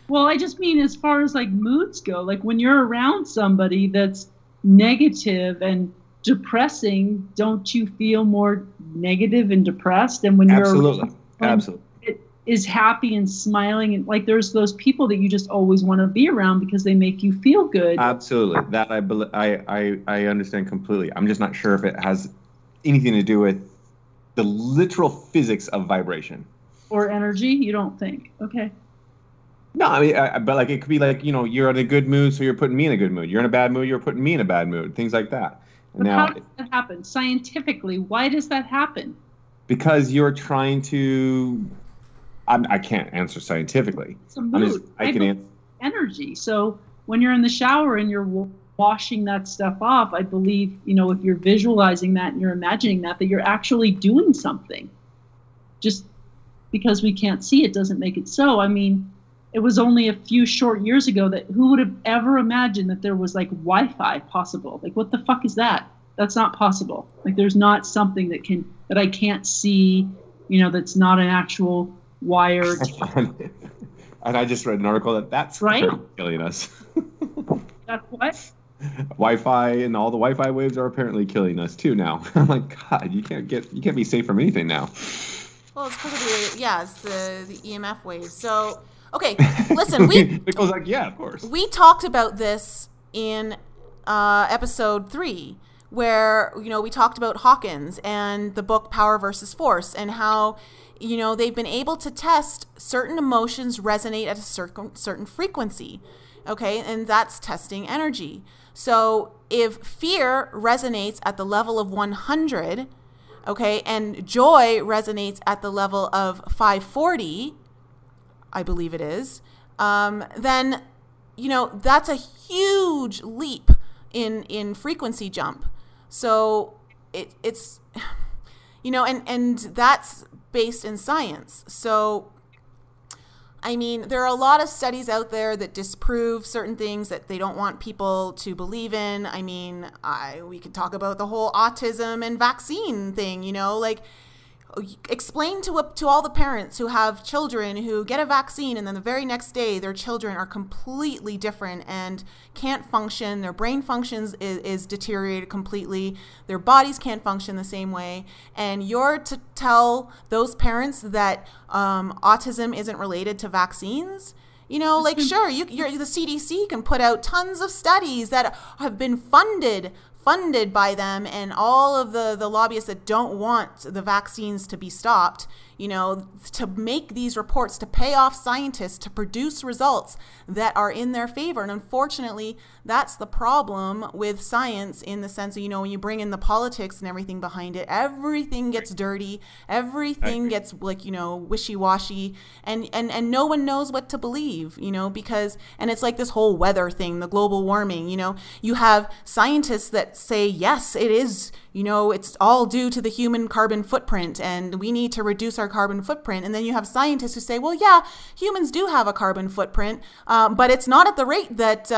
Well, I just mean as far as like moods go, like when you're around somebody that's negative and depressing, don't you feel more negative and depressed than when Absolutely. It is happy and smiling, and like there's those people that you just always want to be around because they make you feel good. Absolutely. That I understand completely. I'm just not sure if it has anything to do with the literal physics of vibration. Or energy, you don't think? Okay. No, I mean, but like it could be like, you're in a good mood, so you're putting me in a good mood. You're in a bad mood, you're putting me in a bad mood. Things like that. But how does that happen? Scientifically, why does that happen? Because you're trying to... I can't answer scientifically. It's a mood. I can answer. Energy. So when you're in the shower and you're washing that stuff off, I believe, if you're visualizing that and you're imagining that you're actually doing something. Just because we can't see it doesn't make it so. I mean... It was only a few short years ago that who would have ever imagined that there was like Wi-Fi possible? Like, what the fuck is that? That's not possible. Like, there's not something that I can't see, that's not an actual wired. And I just read an article that's right? killing us. That's what? Wi-Fi and all the Wi-Fi waves are apparently killing us too now. I'm like, God, you can't be safe from anything now. Well, it's because of it's the EMF waves. So. Okay, listen, Nicole's like, yeah, of course. We talked about this in episode 3, where, we talked about Hawkins and the book Power versus Force, and how, they've been able to test certain emotions resonate at a certain frequency, okay, and that's testing energy. So if fear resonates at the level of 100, okay, and joy resonates at the level of 540, I believe it is, then, that's a huge leap in frequency jump. So it's, and that's based in science. So I mean, there are a lot of studies out there that disprove certain things that they don't want people to believe in. I mean, we could talk about the whole autism and vaccine thing, you know, like explain to all the parents who have children who get a vaccine and then the very next day their children are completely different and can't function. Their brain functions is deteriorated completely. Their bodies can't function the same way. And you're to tell those parents that autism isn't related to vaccines. You know, like, sure, the CDC can put out tons of studies that have been funded by them, and all of the lobbyists that don't want the vaccines to be stopped, you know, to make these reports, to pay off scientists to produce results that are in their favor. And unfortunately, that's the problem with science, in the sense of, you know, when you bring in the politics and everything behind it, everything gets dirty, everything gets, like, you know, wishy-washy, and no one knows what to believe, you know, because, and it's like this whole weather thing, the global warming, you know, you have scientists that say, yes, it is, you know, it's all due to the human carbon footprint and we need to reduce our carbon footprint. And then you have scientists who say, well, yeah, humans do have a carbon footprint, but it's not at the rate that,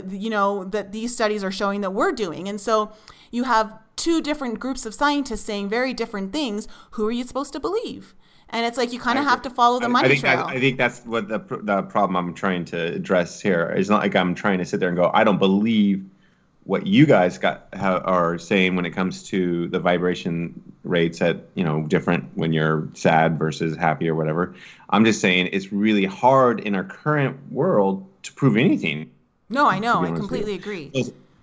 you know, that these studies are showing that we're doing. And so you have two different groups of scientists saying very different things. Who are you supposed to believe? And it's like you kind of have to follow the money trail. I think that's what the problem I'm trying to address here. It's not like I'm trying to sit there and go, I don't believe what you guys are saying when it comes to the vibration rates at, you know, different when you're sad versus happy or whatever. I'm just saying it's really hard in our current world to prove anything. No, I know. I completely agree.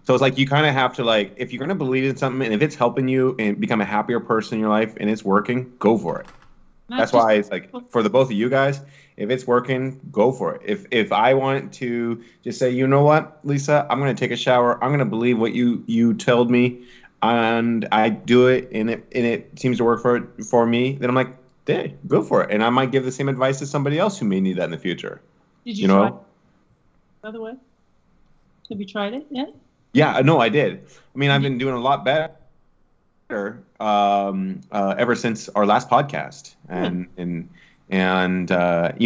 So it's like you kind of have to, like, if you're going to believe in something and if it's helping you and become a happier person in your life and it's working, go for it. That's why it's like, for the both of you guys, if it's working, go for it. If I want to just say, you know what, Lisa, I'm going to take a shower. I'm going to believe what you told me, and I do it, and it seems to work for me. Then I'm like, hey, go for it. And I might give the same advice to somebody else who may need that in the future. Did you try it, by the way? Have you tried it yet? Yeah, no, I did. I mean, I've been doing a lot better ever since our last podcast, and you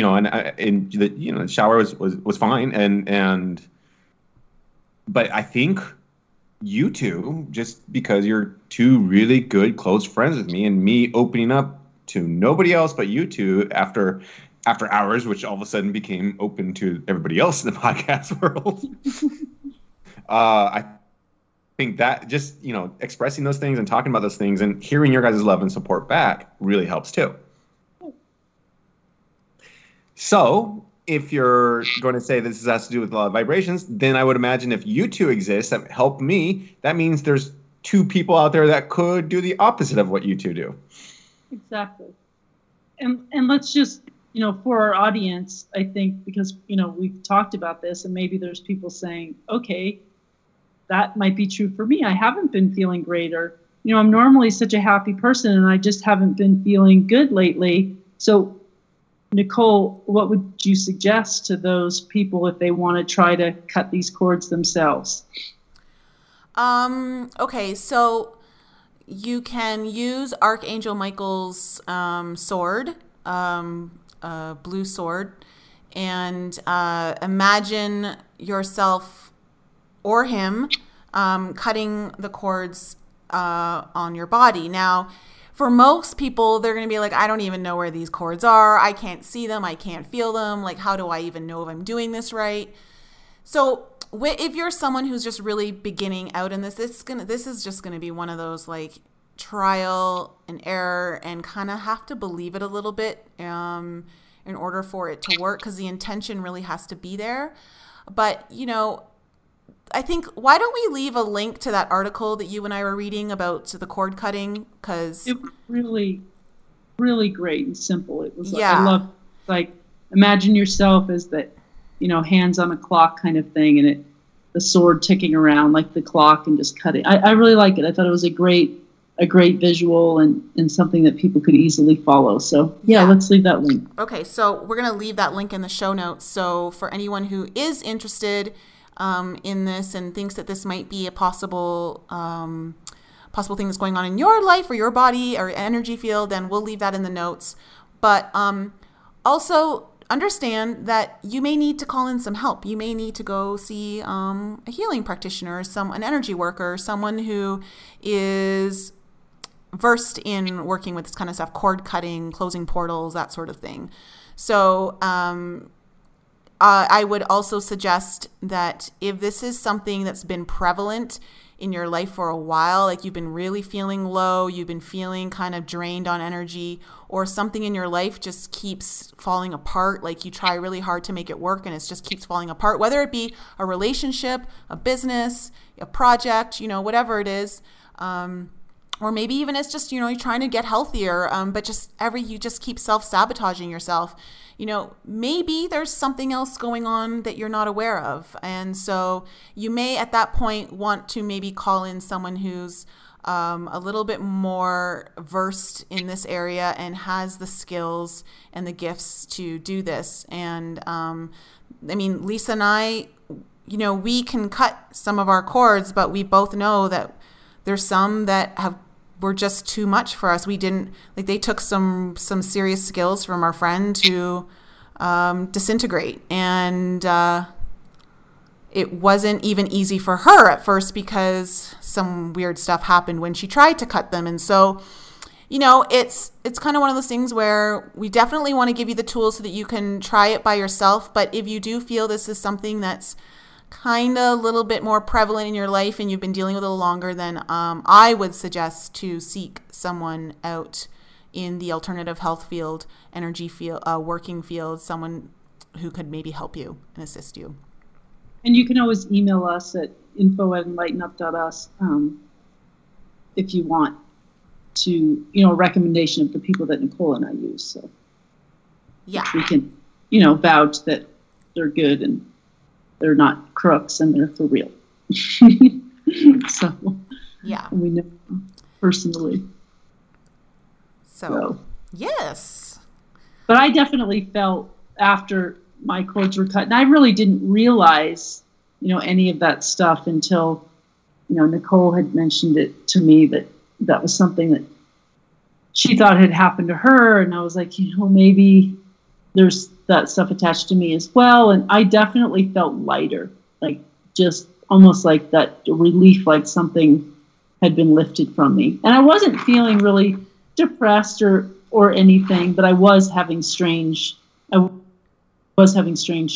know, and the, you know, the shower was fine, but I think you two, just because you're two really good close friends with me, and me opening up to nobody else but you two after hours, which all of a sudden became open to everybody else in the podcast world. I think that just, you know, expressing those things and talking about those things and hearing your guys' love and support back really helps too. So if you're going to say this has to do with a lot of vibrations, then I would imagine if you two exist that help me, that means there's two people out there that could do the opposite of what you two do. Exactly. And let's just, you know, for our audience, I think, because, you know, we've talked about this and maybe there's people saying, okay, that might be true for me. I haven't been feeling great, or, you know, I'm normally such a happy person and I just haven't been feeling good lately. So, Nicole, what would you suggest to those people if they want to try to cut these cords themselves? Okay, so you can use Archangel Michael's sword, blue sword, and imagine yourself or him cutting the cords on your body. Now, for most people, they're going to be like, I don't even know where these cords are. I can't see them. I can't feel them. Like, how do I even know if I'm doing this right? So if you're someone who's just really beginning out in this, this is just going to be one of those like trial and error, and kind of have to believe it a little bit in order for it to work, because the intention really has to be there. But, you know, I think, why don't we leave a link to that article that you and I were reading about the cord cutting? Because it was really, really great and simple. It was, yeah. I love, like, imagine yourself as the, you know, hands on a clock kind of thing, and the sword ticking around like the clock and just cutting. I really like it. I thought it was a great visual and something that people could easily follow. So yeah, let's leave that link. Okay, so we're going to leave that link in the show notes. So for anyone who is interested in this and thinks that this might be a possible thing that's going on in your life or your body or energy field, then we'll leave that in the notes. But also, understand that you may need to call in some help. You may need to go see a healing practitioner, an energy worker, someone who is versed in working with this kind of stuff, cord cutting, closing portals, that sort of thing. So I would also suggest that if this is something that's been prevalent in your life for a while, like you've been really feeling low, you've been feeling kind of drained on energy, or something in your life just keeps falling apart, like you try really hard to make it work and it just keeps falling apart, whether it be a relationship, a business, a project, whatever it is, or maybe even it's just, you're trying to get healthier, but you just keep self-sabotaging yourself. Maybe there's something else going on that you're not aware of. And so you may at that point want to maybe call in someone who's a little bit more versed in this area and has the skills and the gifts to do this. And Lisa and I, we can cut some of our cords, but we both know that there's some that were just too much for us. We didn't, they took some serious skills from our friend to disintegrate. And it wasn't even easy for her at first because some weird stuff happened when she tried to cut them. And so, it's kind of one of those things where we definitely want to give you the tools so that you can try it by yourself. But if you do feel this is something that's kind of a little bit more prevalent in your life and you've been dealing with it a little longer, then I would suggest to seek someone out in the alternative health field, energy field, working field, someone who could maybe help you and assist you. And you can always email us at info@enlightenup.us if you want to, a recommendation of the people that Nicole and I use. So yeah, we can, vouch that they're good and they're not crooks and they're for real. So yeah, we know personally. So yes. But I definitely felt after my cords were cut, and I really didn't realize, any of that stuff until, Nicole had mentioned it to me that was something that she thought had happened to her. And I was like, maybe there's that stuff attached to me as well. And I definitely felt lighter, like just almost like that relief, like something had been lifted from me. And I wasn't feeling really depressed or anything, but I was having strange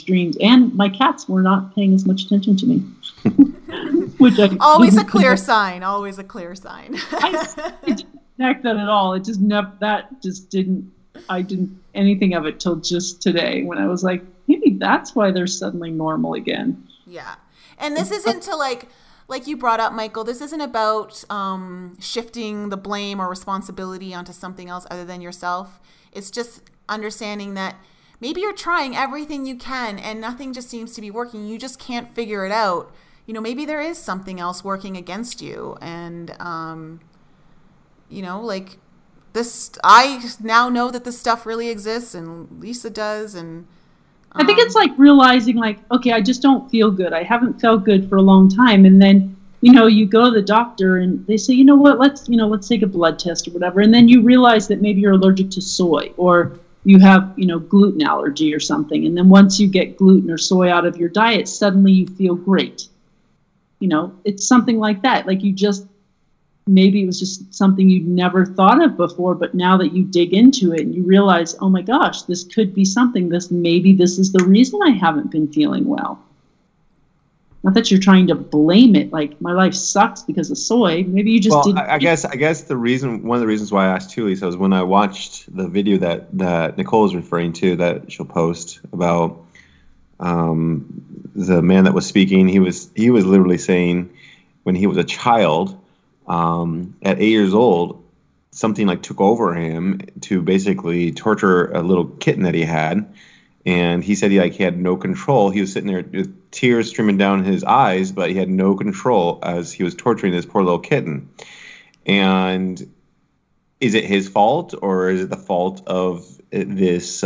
dreams, and my cats were not paying as much attention to me. Which always a clear sign. Always a clear sign. I didn't connect that at all. It just never. I didn't anything of it till just today when I was like, maybe that's why they're suddenly normal again. Yeah, and this isn't to like you brought up, Michael. This isn't about shifting the blame or responsibility onto something else other than yourself. It's just understanding that maybe you're trying everything you can and nothing just seems to be working. You just can't figure it out. Maybe there is something else working against you. And, this, I now know that this stuff really exists and Lisa does. And I think it's like realizing okay, I just don't feel good. I haven't felt good for a long time. And then, you go to the doctor and they say, you know what, let's take a blood test or whatever. And then you realize that maybe you're allergic to soy or you have, gluten allergy or something. And then once you get gluten or soy out of your diet, suddenly you feel great. It's something like that. Like maybe it was just something you'd never thought of before, but now that you dig into it and you realize, oh my gosh, this could be something, maybe this is the reason I haven't been feeling well. Not that you're trying to blame it, like my life sucks because of soy. Maybe you just didn't. I guess one of the reasons why I asked too, Lisa, was when I watched the video that Nicole is referring to that she'll post about the man that was speaking. He was literally saying when he was a child, at 8 years old, something took over him to basically torture a little kitten that he had. And he said he had no control. He was sitting there with tears streaming down his eyes, but he had no control as he was torturing this poor little kitten. And is it his fault, or is it the fault of this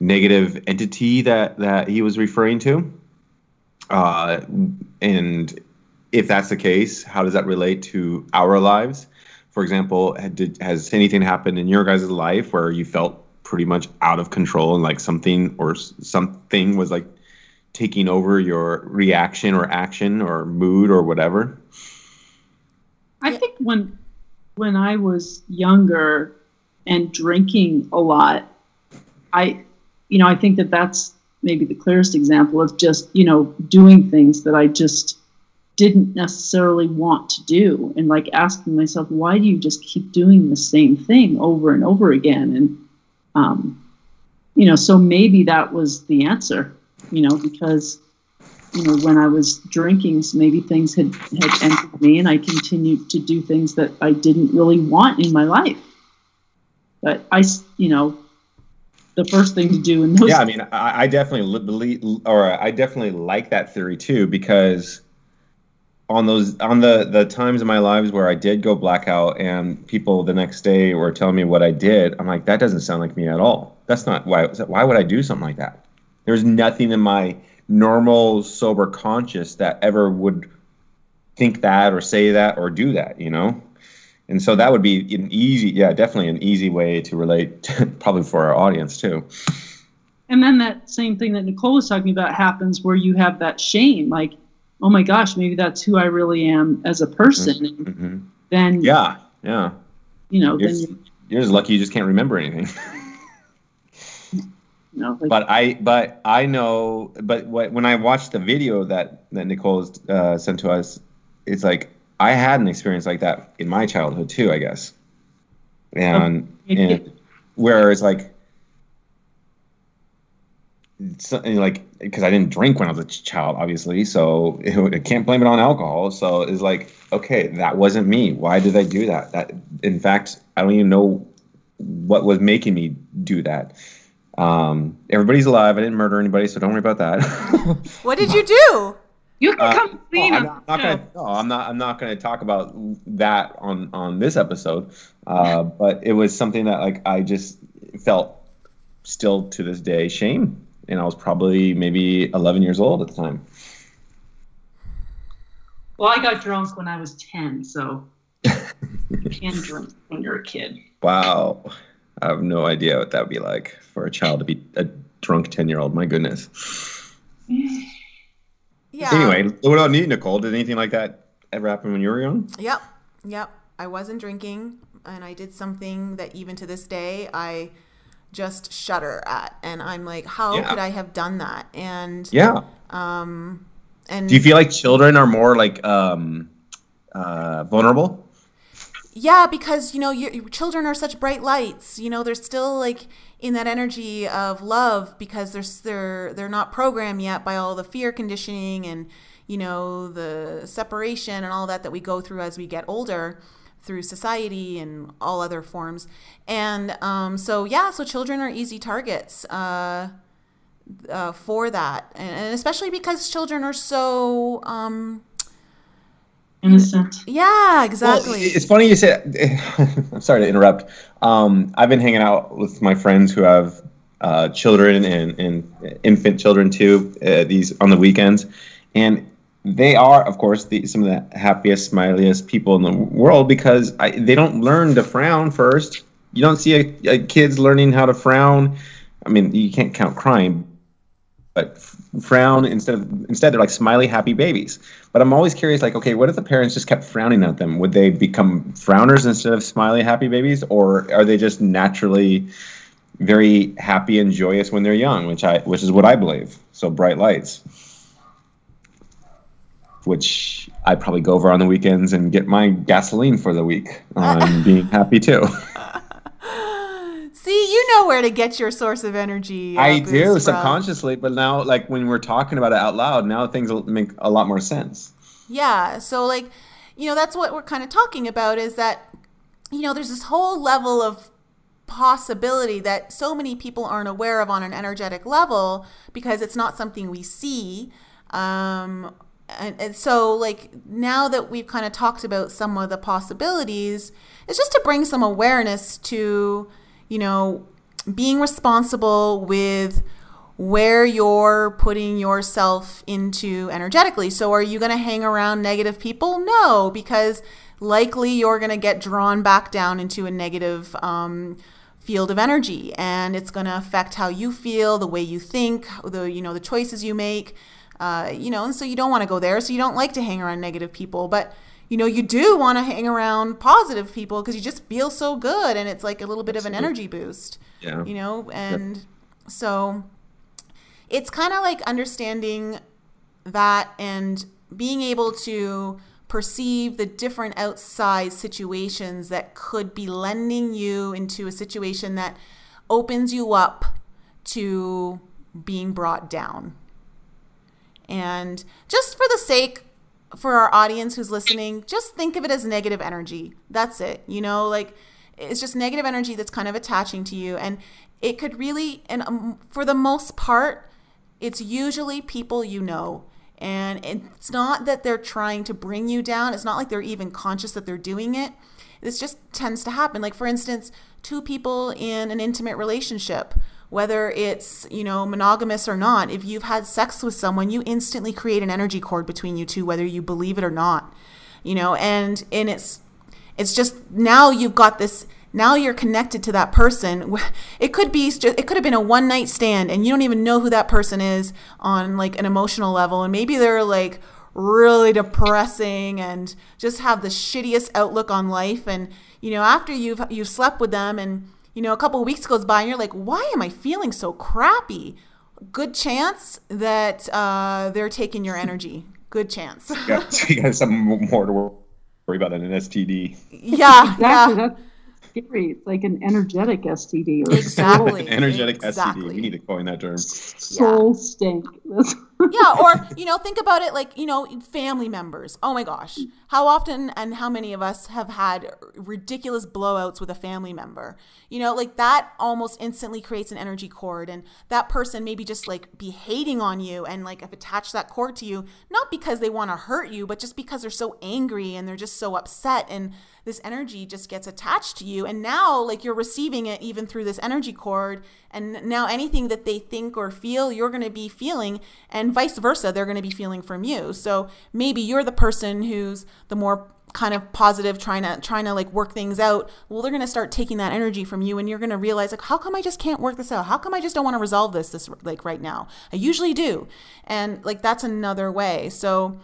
negative entity that he was referring to? And if that's the case, how does that relate to our lives? For example, has anything happened in your guys' life where you felt pretty much out of control, and like something was like taking over your reaction or action or mood or whatever? I think when I was younger and drinking a lot, I think that's maybe the clearest example of just, doing things that I just didn't necessarily want to do, and like asking myself, why do you just keep doing the same thing over and over again? And, so maybe that was the answer, because, when I was drinking, so maybe things had entered me, and I continued to do things that I didn't really want in my life. But the first thing to do in those. Yeah, I mean, I definitely believe, or I definitely like that theory too, because on the times in my lives where I did go blackout and people the next day were telling me what I did, I'm like, that doesn't sound like me at all. That's not why would I do something like that? There's nothing in my normal sober conscious that ever would think that or say that or do that, And so that would be definitely an easy way to relate to, probably for our audience too. And then that same thing that Nicole was talking about happens where you have that shame, like, oh my gosh, maybe that's who I really am as a person. Mm-hmm. Then you're just lucky you just can't remember anything. But I know. But when I watched the video that Nicole sent to us, it's like I had an experience like that in my childhood too, I guess. And where it's like. Because I didn't drink when I was a child, obviously, so I can't blame it on alcohol. So it's like, okay, that wasn't me. Why did I do that? That, in fact, I don't even know what was making me do that. Everybody's alive. I didn't murder anybody, so don't worry about that. What did you do? You can come clean. I'm not gonna talk about that on this episode. But it was something that like I just felt still to this day shame. And I was probably maybe 11 years old at the time. Well, I got drunk when I was 10, so you can drink when you're a kid. Wow. I have no idea what that would be like for a child to be a drunk 10-year-old. My goodness. Yeah. Anyway, what about you, Nicole? Did anything like that ever happen when you were young? Yep. I wasn't drinking, and I did something that even to this day I just shudder at, and I'm like, how could I have done that? And and do you feel like children are more like vulnerable? Yeah, because your children are such bright lights. They're still like in that energy of love because they're not programmed yet by all the fear conditioning and the separation and all that we go through as we get older, through society and all other forms. And so children are easy targets for that. And especially because children are so innocent. Yeah, exactly. Well, it's funny you said, I'm sorry to interrupt. I've been hanging out with my friends who have children and infant children too, these on the weekends. And they are, of course, some of the happiest, smiliest people in the world because they don't learn to frown first. You don't see a kids learning how to frown. I mean, you can't count crying, but frown instead they're like smiley, happy babies. But I'm always curious, like, okay, what if the parents just kept frowning at them? Would they become frowners instead of smiley, happy babies, or are they just naturally very happy and joyous when they're young, which is what I believe? So bright lights. Which I probably go over on the weekends and get my gasoline for the week on being happy too. See, you know where to get your source of energy. I do subconsciously, but now, like when we're talking about it out loud, now things will make a lot more sense. Yeah, so like, that's what we're kind of talking about is that, there's this whole level of possibility that so many people aren't aware of on an energetic level because it's not something we see. And so like now that we've kind of talked about some of the possibilities, it's just to bring some awareness to, being responsible with where you're putting yourself into energetically. So are you going to hang around negative people? No, because likely you're going to get drawn back down into a negative field of energy, and it's going to affect how you feel, the way you think, the choices you make, and so you don't want to go there. So you don't like to hang around negative people, but you do want to hang around positive people because you just feel so good, and it's like a little bit of an energy boost. Yeah. And so it's kind of like understanding that and being able to perceive the different outside situations that could be lending you into a situation that opens you up to being brought down. And just for the sake, for our audience who's listening, just think of it as negative energy. That's it. It's just negative energy that's kind of attaching to you. And it could really, and for the most part, it's usually people and it's not that they're trying to bring you down. It's not like they're even conscious that they're doing it. This just tends to happen. Like, for instance, two people in an intimate relationship, whether it's, monogamous or not, if you've had sex with someone, you instantly create an energy cord between you two, whether you believe it or not, and it's just, now you've got this, now you're connected to that person. It could have been a one night stand and you don't even know who that person is on like an emotional level. And maybe they're like really depressing and just have the shittiest outlook on life. And, after you've slept with them and, a couple of weeks goes by and you're like, why am I feeling so crappy? Good chance that they're taking your energy. Good chance. So you got something more to worry about than an STD. Yeah. Exactly. That's scary. It's like an energetic STD. Exactly. An energetic STD. We need to coin that term. Soul stink. Yeah, or, think about it like, family members. Oh my gosh. How often and how many of us have had ridiculous blowouts with a family member? Like that almost instantly creates an energy cord, and that person maybe just like be hating on you and like have attached that cord to you, not because they want to hurt you, but just because they're so angry and they're just so upset, and this energy just gets attached to you. And now like you're receiving it even through this energy cord, and now anything that they think or feel, you're going to be feeling, and vice versa, they're going to be feeling from you. So maybe you're the person who's the more kind of positive, trying to like work things out. Well, they're going to start taking that energy from you, and you're going to realize like, how come I just can't work this out? How come I just don't want to resolve this like right now? I usually do. And like, that's another way. So,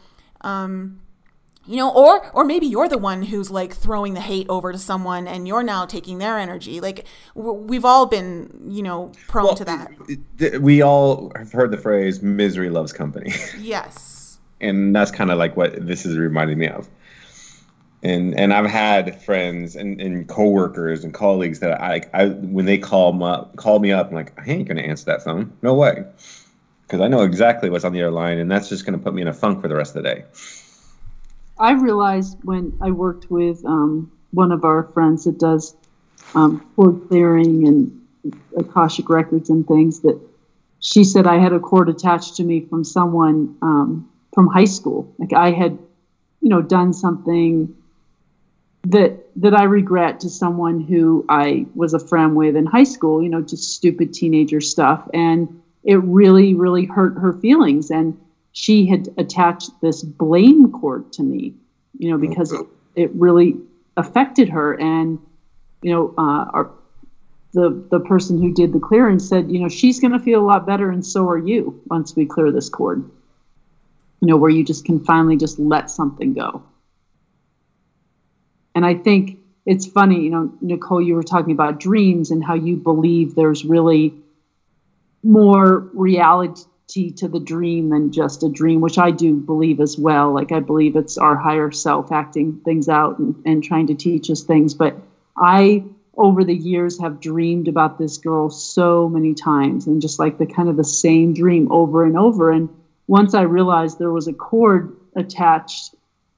or maybe you're the one who's like throwing the hate over to someone and you're now taking their energy. Like we've all been, prone to that. We all have heard the phrase misery loves company. Yes. And that's kind of like what this is reminding me of. And I've had friends and coworkers and colleagues that I when they call me up, I'm like, I ain't going to answer that phone. No way. Because I know exactly what's on the other line, and that's just going to put me in a funk for the rest of the day. I realized when I worked with one of our friends that does cord clearing and Akashic records and things, that she said I had a cord attached to me from someone from high school. Like I had, done something that I regret to someone who I was a friend with in high school, just stupid teenager stuff. And it really, really hurt her feelings. And she had attached this blame cord to me, because it really affected her. And, the person who did the clearing said, she's going to feel a lot better, and so are you once we clear this cord, where you just can finally just let something go. And I think it's funny, Nicole, you were talking about dreams and how you believe there's really more reality to the dream than just a dream, which I do believe as well. Like I believe it's our higher self acting things out and trying to teach us things. But I, over the years, have dreamed about this girl so many times, and just like the same dream over and over. And once I realized there was a cord attached,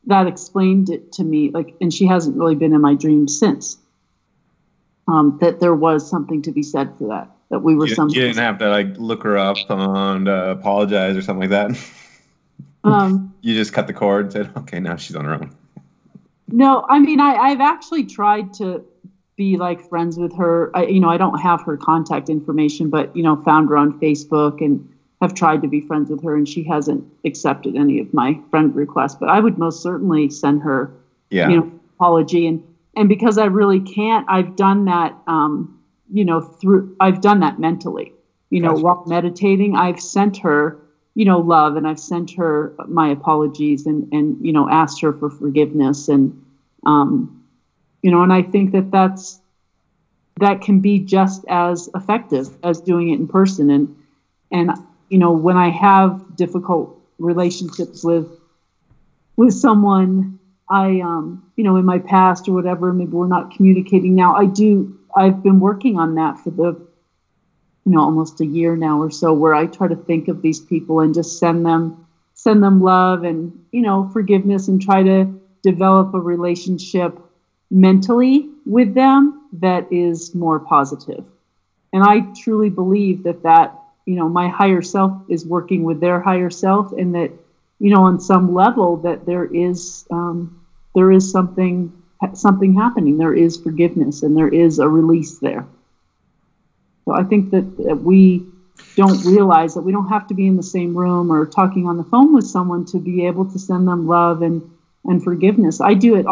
that explained it to me. And she hasn't really been in my dreams since. That there was something to be said for that. That we were something. You didn't have to like look her up and apologize or something like that. You just cut the cord and said, okay, now she's on her own. No, I mean, I've actually tried to be like friends with her. I don't have her contact information, but, found her on Facebook and have tried to be friends with her, and she hasn't accepted any of my friend requests. But I would most certainly send her, apology. And because I really can't, I've done that I've done that mentally, Gotcha. while meditating. I've sent her, love, and I've sent her my apologies and asked her for forgiveness. And, and I think that can be just as effective as doing it in person. And, when I have difficult relationships with someone, in my past or whatever, maybe we're not communicating now. I've been working on that for the, almost a year now or so, where I try to think of these people and just send them love and, forgiveness, and try to develop a relationship mentally with them that is more positive. And I truly believe that, my higher self is working with their higher self, and that, on some level, that there is something happening. There is forgiveness, and there is a release there. So I think that we don't realize that we don't have to be in the same room or talking on the phone with someone to be able to send them love and forgiveness. I do it,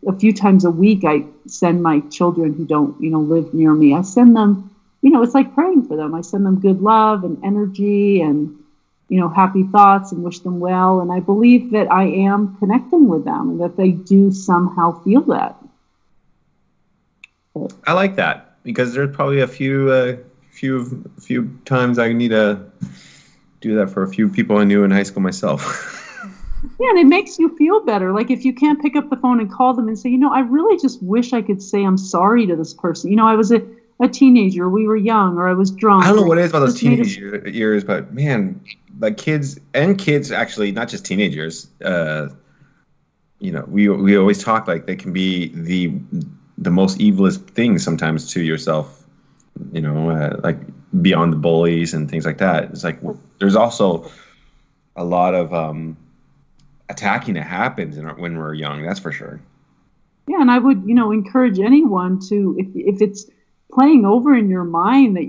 a few times a week. I send my children who don't, live near me. I send them, it's like praying for them. I send them good love and energy and, happy thoughts, and wish them well. And I believe that I am connecting with them, and that they do somehow feel that. I like that, because there's probably a few times I need to do that for a few people I knew in high school myself. Yeah, and it makes you feel better. Like, if you can't pick up the phone and call them and say, I really just wish I could say I'm sorry to this person. I was a teenager, we were young, or I was drunk. I don't know what it is about those teenage years, but man, like kids actually, not just teenagers, we always talk like they can be the most evilest things sometimes to yourself, like beyond the bullies and things like that. It's like, there's also a lot of attacking that happens when we're young, that's for sure. Yeah, and I would, encourage anyone to, if it's playing over in your mind that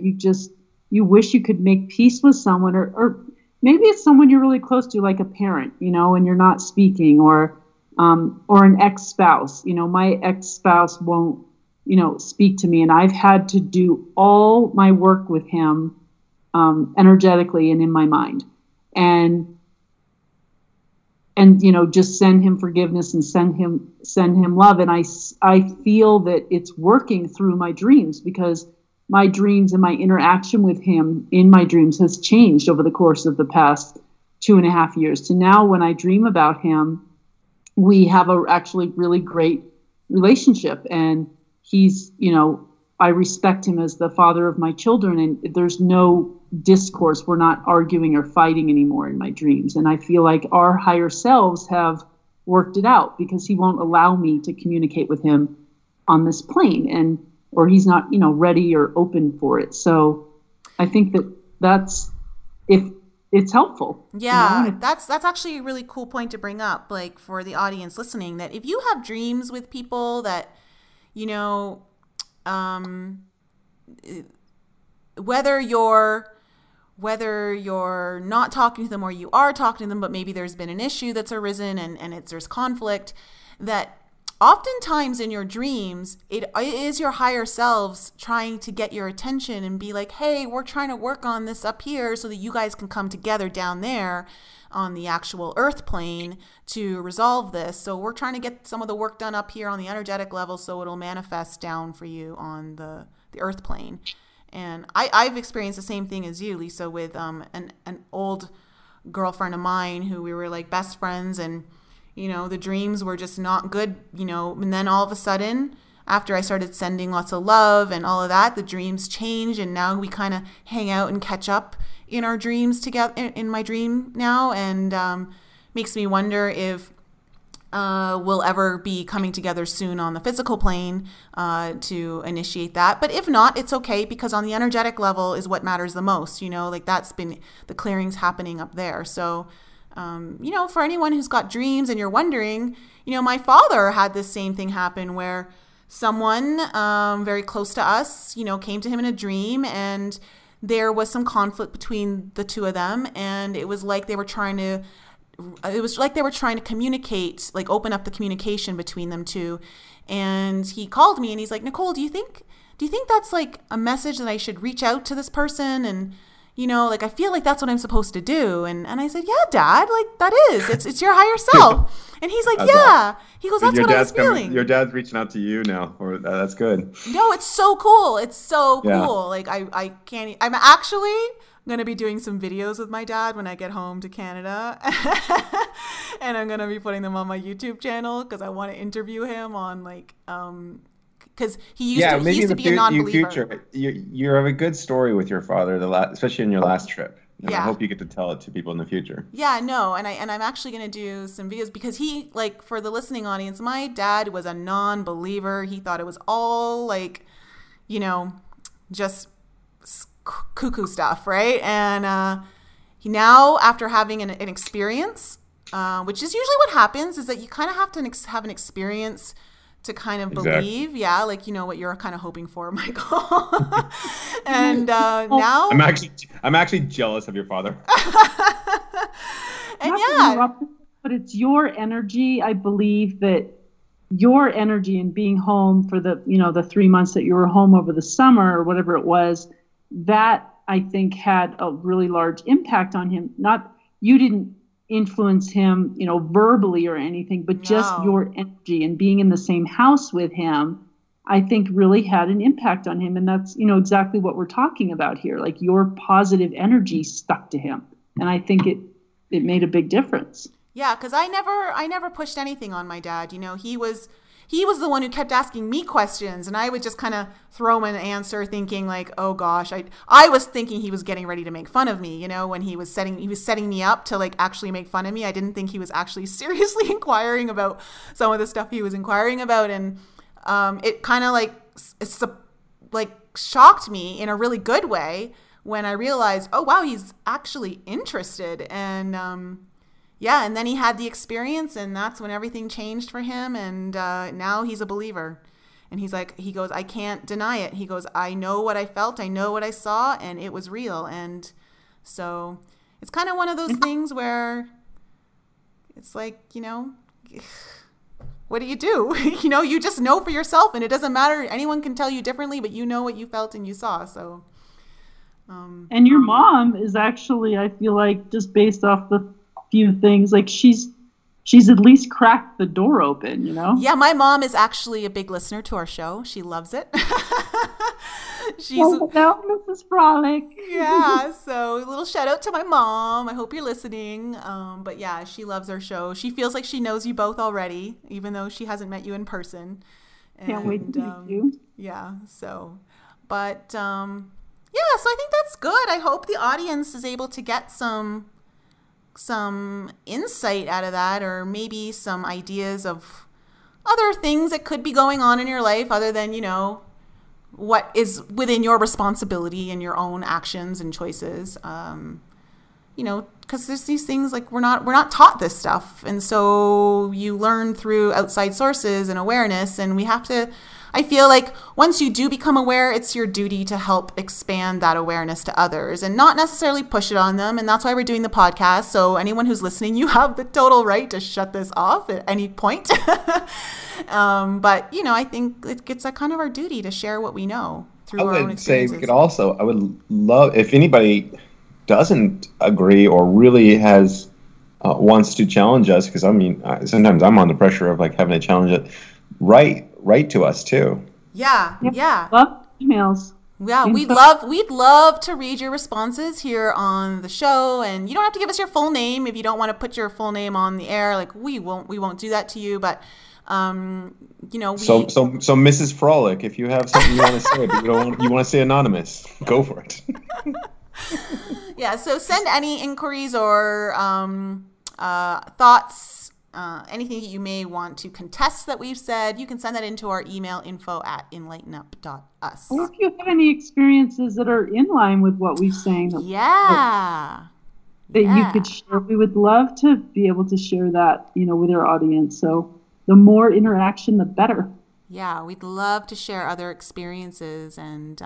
you wish you could make peace with someone, or maybe it's someone you're really close to, like a parent, and you're not speaking, or an ex-spouse. My ex-spouse won't, speak to me, and I've had to do all my work with him energetically and in my mind, and just send him forgiveness and send him love. And I feel that it's working through my dreams, because my dreams and my interaction with him in my dreams has changed over the course of the past 2.5 years to now. When I dream about him, we have a actually really great relationship, and he's, I respect him as the father of my children, and there's no discourse. We're not arguing or fighting anymore in my dreams. And I feel like our higher selves have worked it out, because he won't allow me to communicate with him on this plane, or he's not, ready or open for it. So I think that's, if it's helpful. Yeah, that's actually a really cool point to bring up, like for the audience listening, that if you have dreams with people that, whether you're not talking to them or you are talking to them, but maybe there's been an issue that's arisen and there's conflict, that oftentimes in your dreams, it is your higher selves trying to get your attention and be like, hey, we're trying to work on this up here so that you guys can come together down there on the actual earth plane to resolve this. So we're trying to get some of the work done up here on the energetic level so it'll manifest down for you on the earth plane. And I've experienced the same thing as you, Lisa, with an old girlfriend of mine who we were like best friends, and the dreams were just not good, and then all of a sudden, after I started sending lots of love and all of that, the dreams changed, and now we kind of hang out and catch up in our dreams together, in my dream now, and makes me wonder if we'll ever be coming together soon on the physical plane to initiate that. But if not, it's okay, because on the energetic level is what matters the most, like that's been the clearings happening up there. So for anyone who's got dreams and you're wondering, my father had this same thing happen where someone very close to us, came to him in a dream, and there was some conflict between the two of them. And it was like they were trying to communicate, like open up the communication between them two. And he called me and he's like, Nicole, do you think do you think that's like a message that I should reach out to this person? And, you know, like, I feel like that's what I'm supposed to do. And I said, yeah, Dad, like, that is, it's your higher self. And he's like, yeah. He goes, that's what I was feeling. Your dad's reaching out to you now. Or that's good. No, it's so cool. It's so cool. Like, I can't, I'm actually going to be doing some videos with my dad when I get home to Canada. And I'm going to be putting them on my YouTube channel because I want to interview him on, like, because he used to be a non-believer. You have a good story with your father, especially in your last trip. And I hope you get to tell it to people in the future. Yeah, no, and I'm actually going to do some videos because he, like, for the listening audience, my dad was a non-believer. He thought it was all, like, you know, just cuckoo stuff, right? And he now, after having an experience, which is usually what happens, is that you kind of have to have an experience to kind of believe, like, you know, what you're kind of hoping for, Michael. And now I'm actually jealous of your father. And but it's your energy. I believe that your energy in being home for the 3 months that you were home over the summer or whatever it was, that I think had a really large impact on him. Not, you didn't influence him, you know, verbally or anything, but just your energy and being in the same house with him, I think really had an impact on him. And that's, you know, exactly what we're talking about here. Like, your positive energy stuck to him. And I think it made a big difference. Yeah, because I never pushed anything on my dad. You know, he was the one who kept asking me questions, and I would just kind of throw him an answer thinking like, oh gosh, I was thinking he was getting ready to make fun of me, you know, when he was setting me up to, like, actually make fun of me. I didn't think he was actually seriously inquiring about some of the stuff he was inquiring about. And it kind of like shocked me in a really good way when I realized, oh wow, he's actually interested. And and then he had the experience, and that's when everything changed for him. And now he's a believer. And he goes, I can't deny it. He goes, I know what I felt. I know what I saw, and it was real. And so it's kind of one of those things where it's like, you know, what do? You know, you just know for yourself, and it doesn't matter. Anyone can tell you differently, but you know what you felt and you saw. So. And your mom is actually, I feel like, just based off the few things, like she's at least cracked the door open, you know? Yeah, my mom is actually a big listener to our show. She loves it. Mrs. Frolic. Yeah, so a little shout out to my mom. I hope you're listening. But yeah, she loves our show. She feels like she knows you both already, even though she hasn't met you in person. Can't wait to meet you. Yeah, so, but so I think that's good. I hope the audience is able to get some insight out of that, or maybe some ideas of other things that could be going on in your life other than, you know, what is within your responsibility and your own actions and choices. You know, because there's these things, like, we're not taught this stuff, and so you learn through outside sources and awareness, and we have to, I feel like once you do become aware, it's your duty to help expand that awareness to others and not necessarily push it on them. And that's why we're doing the podcast. So anyone who's listening, you have the total right to shut this off at any point. But, you know, I think it's a kind of our duty to share what we know through our own experiences. I would love, if anybody doesn't agree or really has wants to challenge us, because I mean, sometimes I'm on the pressure of, like, having to challenge it, write to us too. Yeah. Love emails. Yeah, we'd love to read your responses here on the show, and you don't have to give us your full name if you don't want to put your full name on the air. Like, we won't do that to you, but you know, so Mrs. Frolic, if you have something you want to say, but you want to say anonymous, go for it. Yeah, so send any inquiries or thoughts, anything that you may want to contest that we've said. You can send that into our email, info@enlightenup.us. Or if you have any experiences that are in line with what we've saying, that you could share, we would love to be able to share that, you know, with our audience. So the more interaction, the better. Yeah, we'd love to share other experiences. And,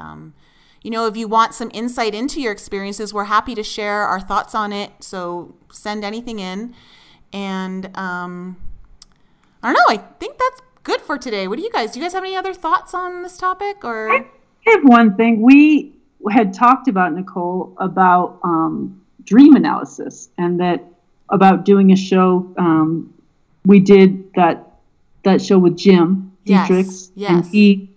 you know, if you want some insight into your experiences, we're happy to share our thoughts on it. So send anything in. And I don't know, I think that's good for today. What do you guys have any other thoughts on this topic? Or I have one thing. We had talked about, Nicole, about dream analysis, and that about doing a show. We did that show with Jim Dietrichs, and he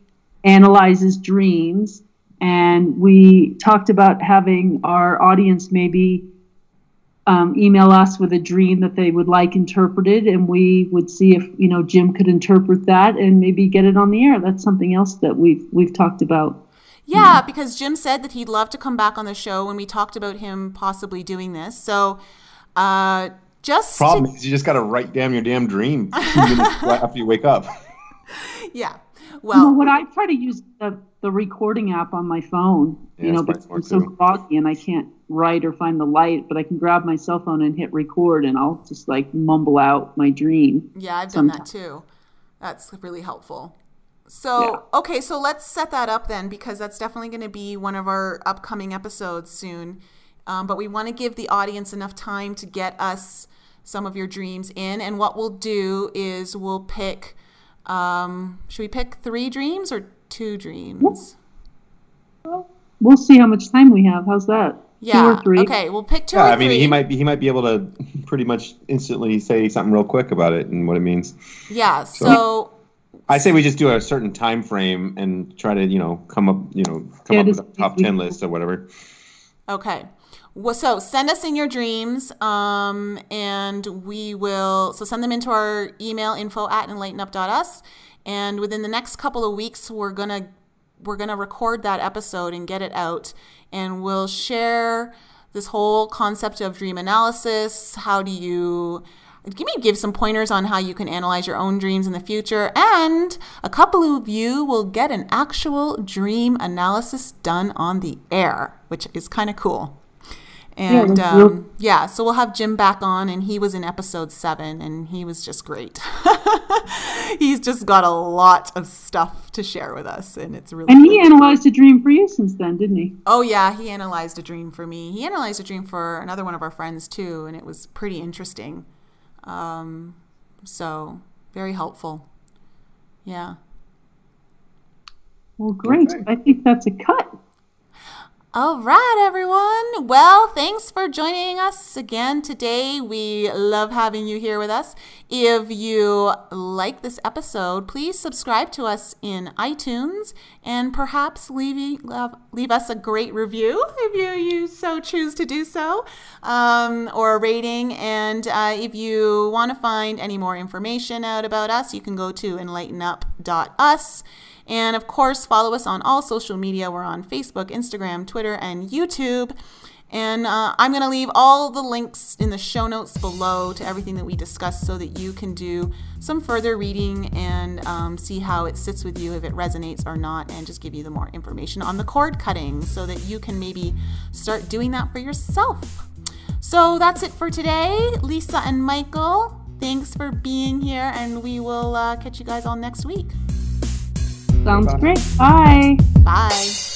analyzes dreams. And we talked about having our audience maybe email us with a dream that they would like interpreted, and we would see if Jim could interpret that and maybe get it on the air. That's something else that we've talked about. Yeah, because Jim said that he'd love to come back on the show when we talked about him possibly doing this. So problem is you just got to write down your damn dream 2 minutes after you wake up. Yeah. Well, what I try to use the recording app on my phone, because I'm so groggy and I can't write or find the light, but I can grab my cell phone and hit record, and I'll just like mumble out my dream. Yeah, I've done that too. That's really helpful. So, okay, so let's set that up then, because that's definitely going to be one of our upcoming episodes soon. But we want to give the audience enough time to get us some of your dreams in. And what we'll do is we'll pick, should we pick 3 dreams or 2 dreams? We'll see how much time we have. How's that? Yeah. 2 or 3. Okay, we'll pick 2 or 3. I mean, he might be able to pretty much instantly say something real quick about it and what it means. Yeah. So I say we just do a certain time frame and try to, come up with a top 10 list or whatever. Okay. Well, so send us in your dreams, and we will. So send them into our email, info@enlightenup.us, and within the next couple of weeks, we're gonna record that episode and get it out, and we'll share this whole concept of dream analysis. How do you give some pointers on how you can analyze your own dreams in the future, and a couple of you will get an actual dream analysis done on the air, which is kind of cool. And so we'll have Jim back on, and he was in episode 7, and he was just great. He's just got a lot of stuff to share with us, and it's really. And he analyzed a dream for you since then, didn't he? Oh yeah, he analyzed a dream for me. He analyzed a dream for another one of our friends too, and it was pretty interesting. So very helpful. Yeah. Well, great. Okay. I think that's a cut. All right, everyone. Well, thanks for joining us again today. We love having you here with us. If you like this episode, please subscribe to us in iTunes and perhaps leave us a great review if you so choose to do so, or a rating. And if you want to find any more information out about us, you can go to enlightenup.us. And of course, follow us on all social media. We're on Facebook, Instagram, Twitter, and YouTube. And I'm going to leave all the links in the show notes below to everything that we discussed so that you can do some further reading and see how it sits with you, if it resonates or not, and just give you the more information on the cord cutting so that you can maybe start doing that for yourself. So that's it for today. Lisa and Michael, thanks for being here, and we will catch you guys all next week. Sounds great. Bye. Bye.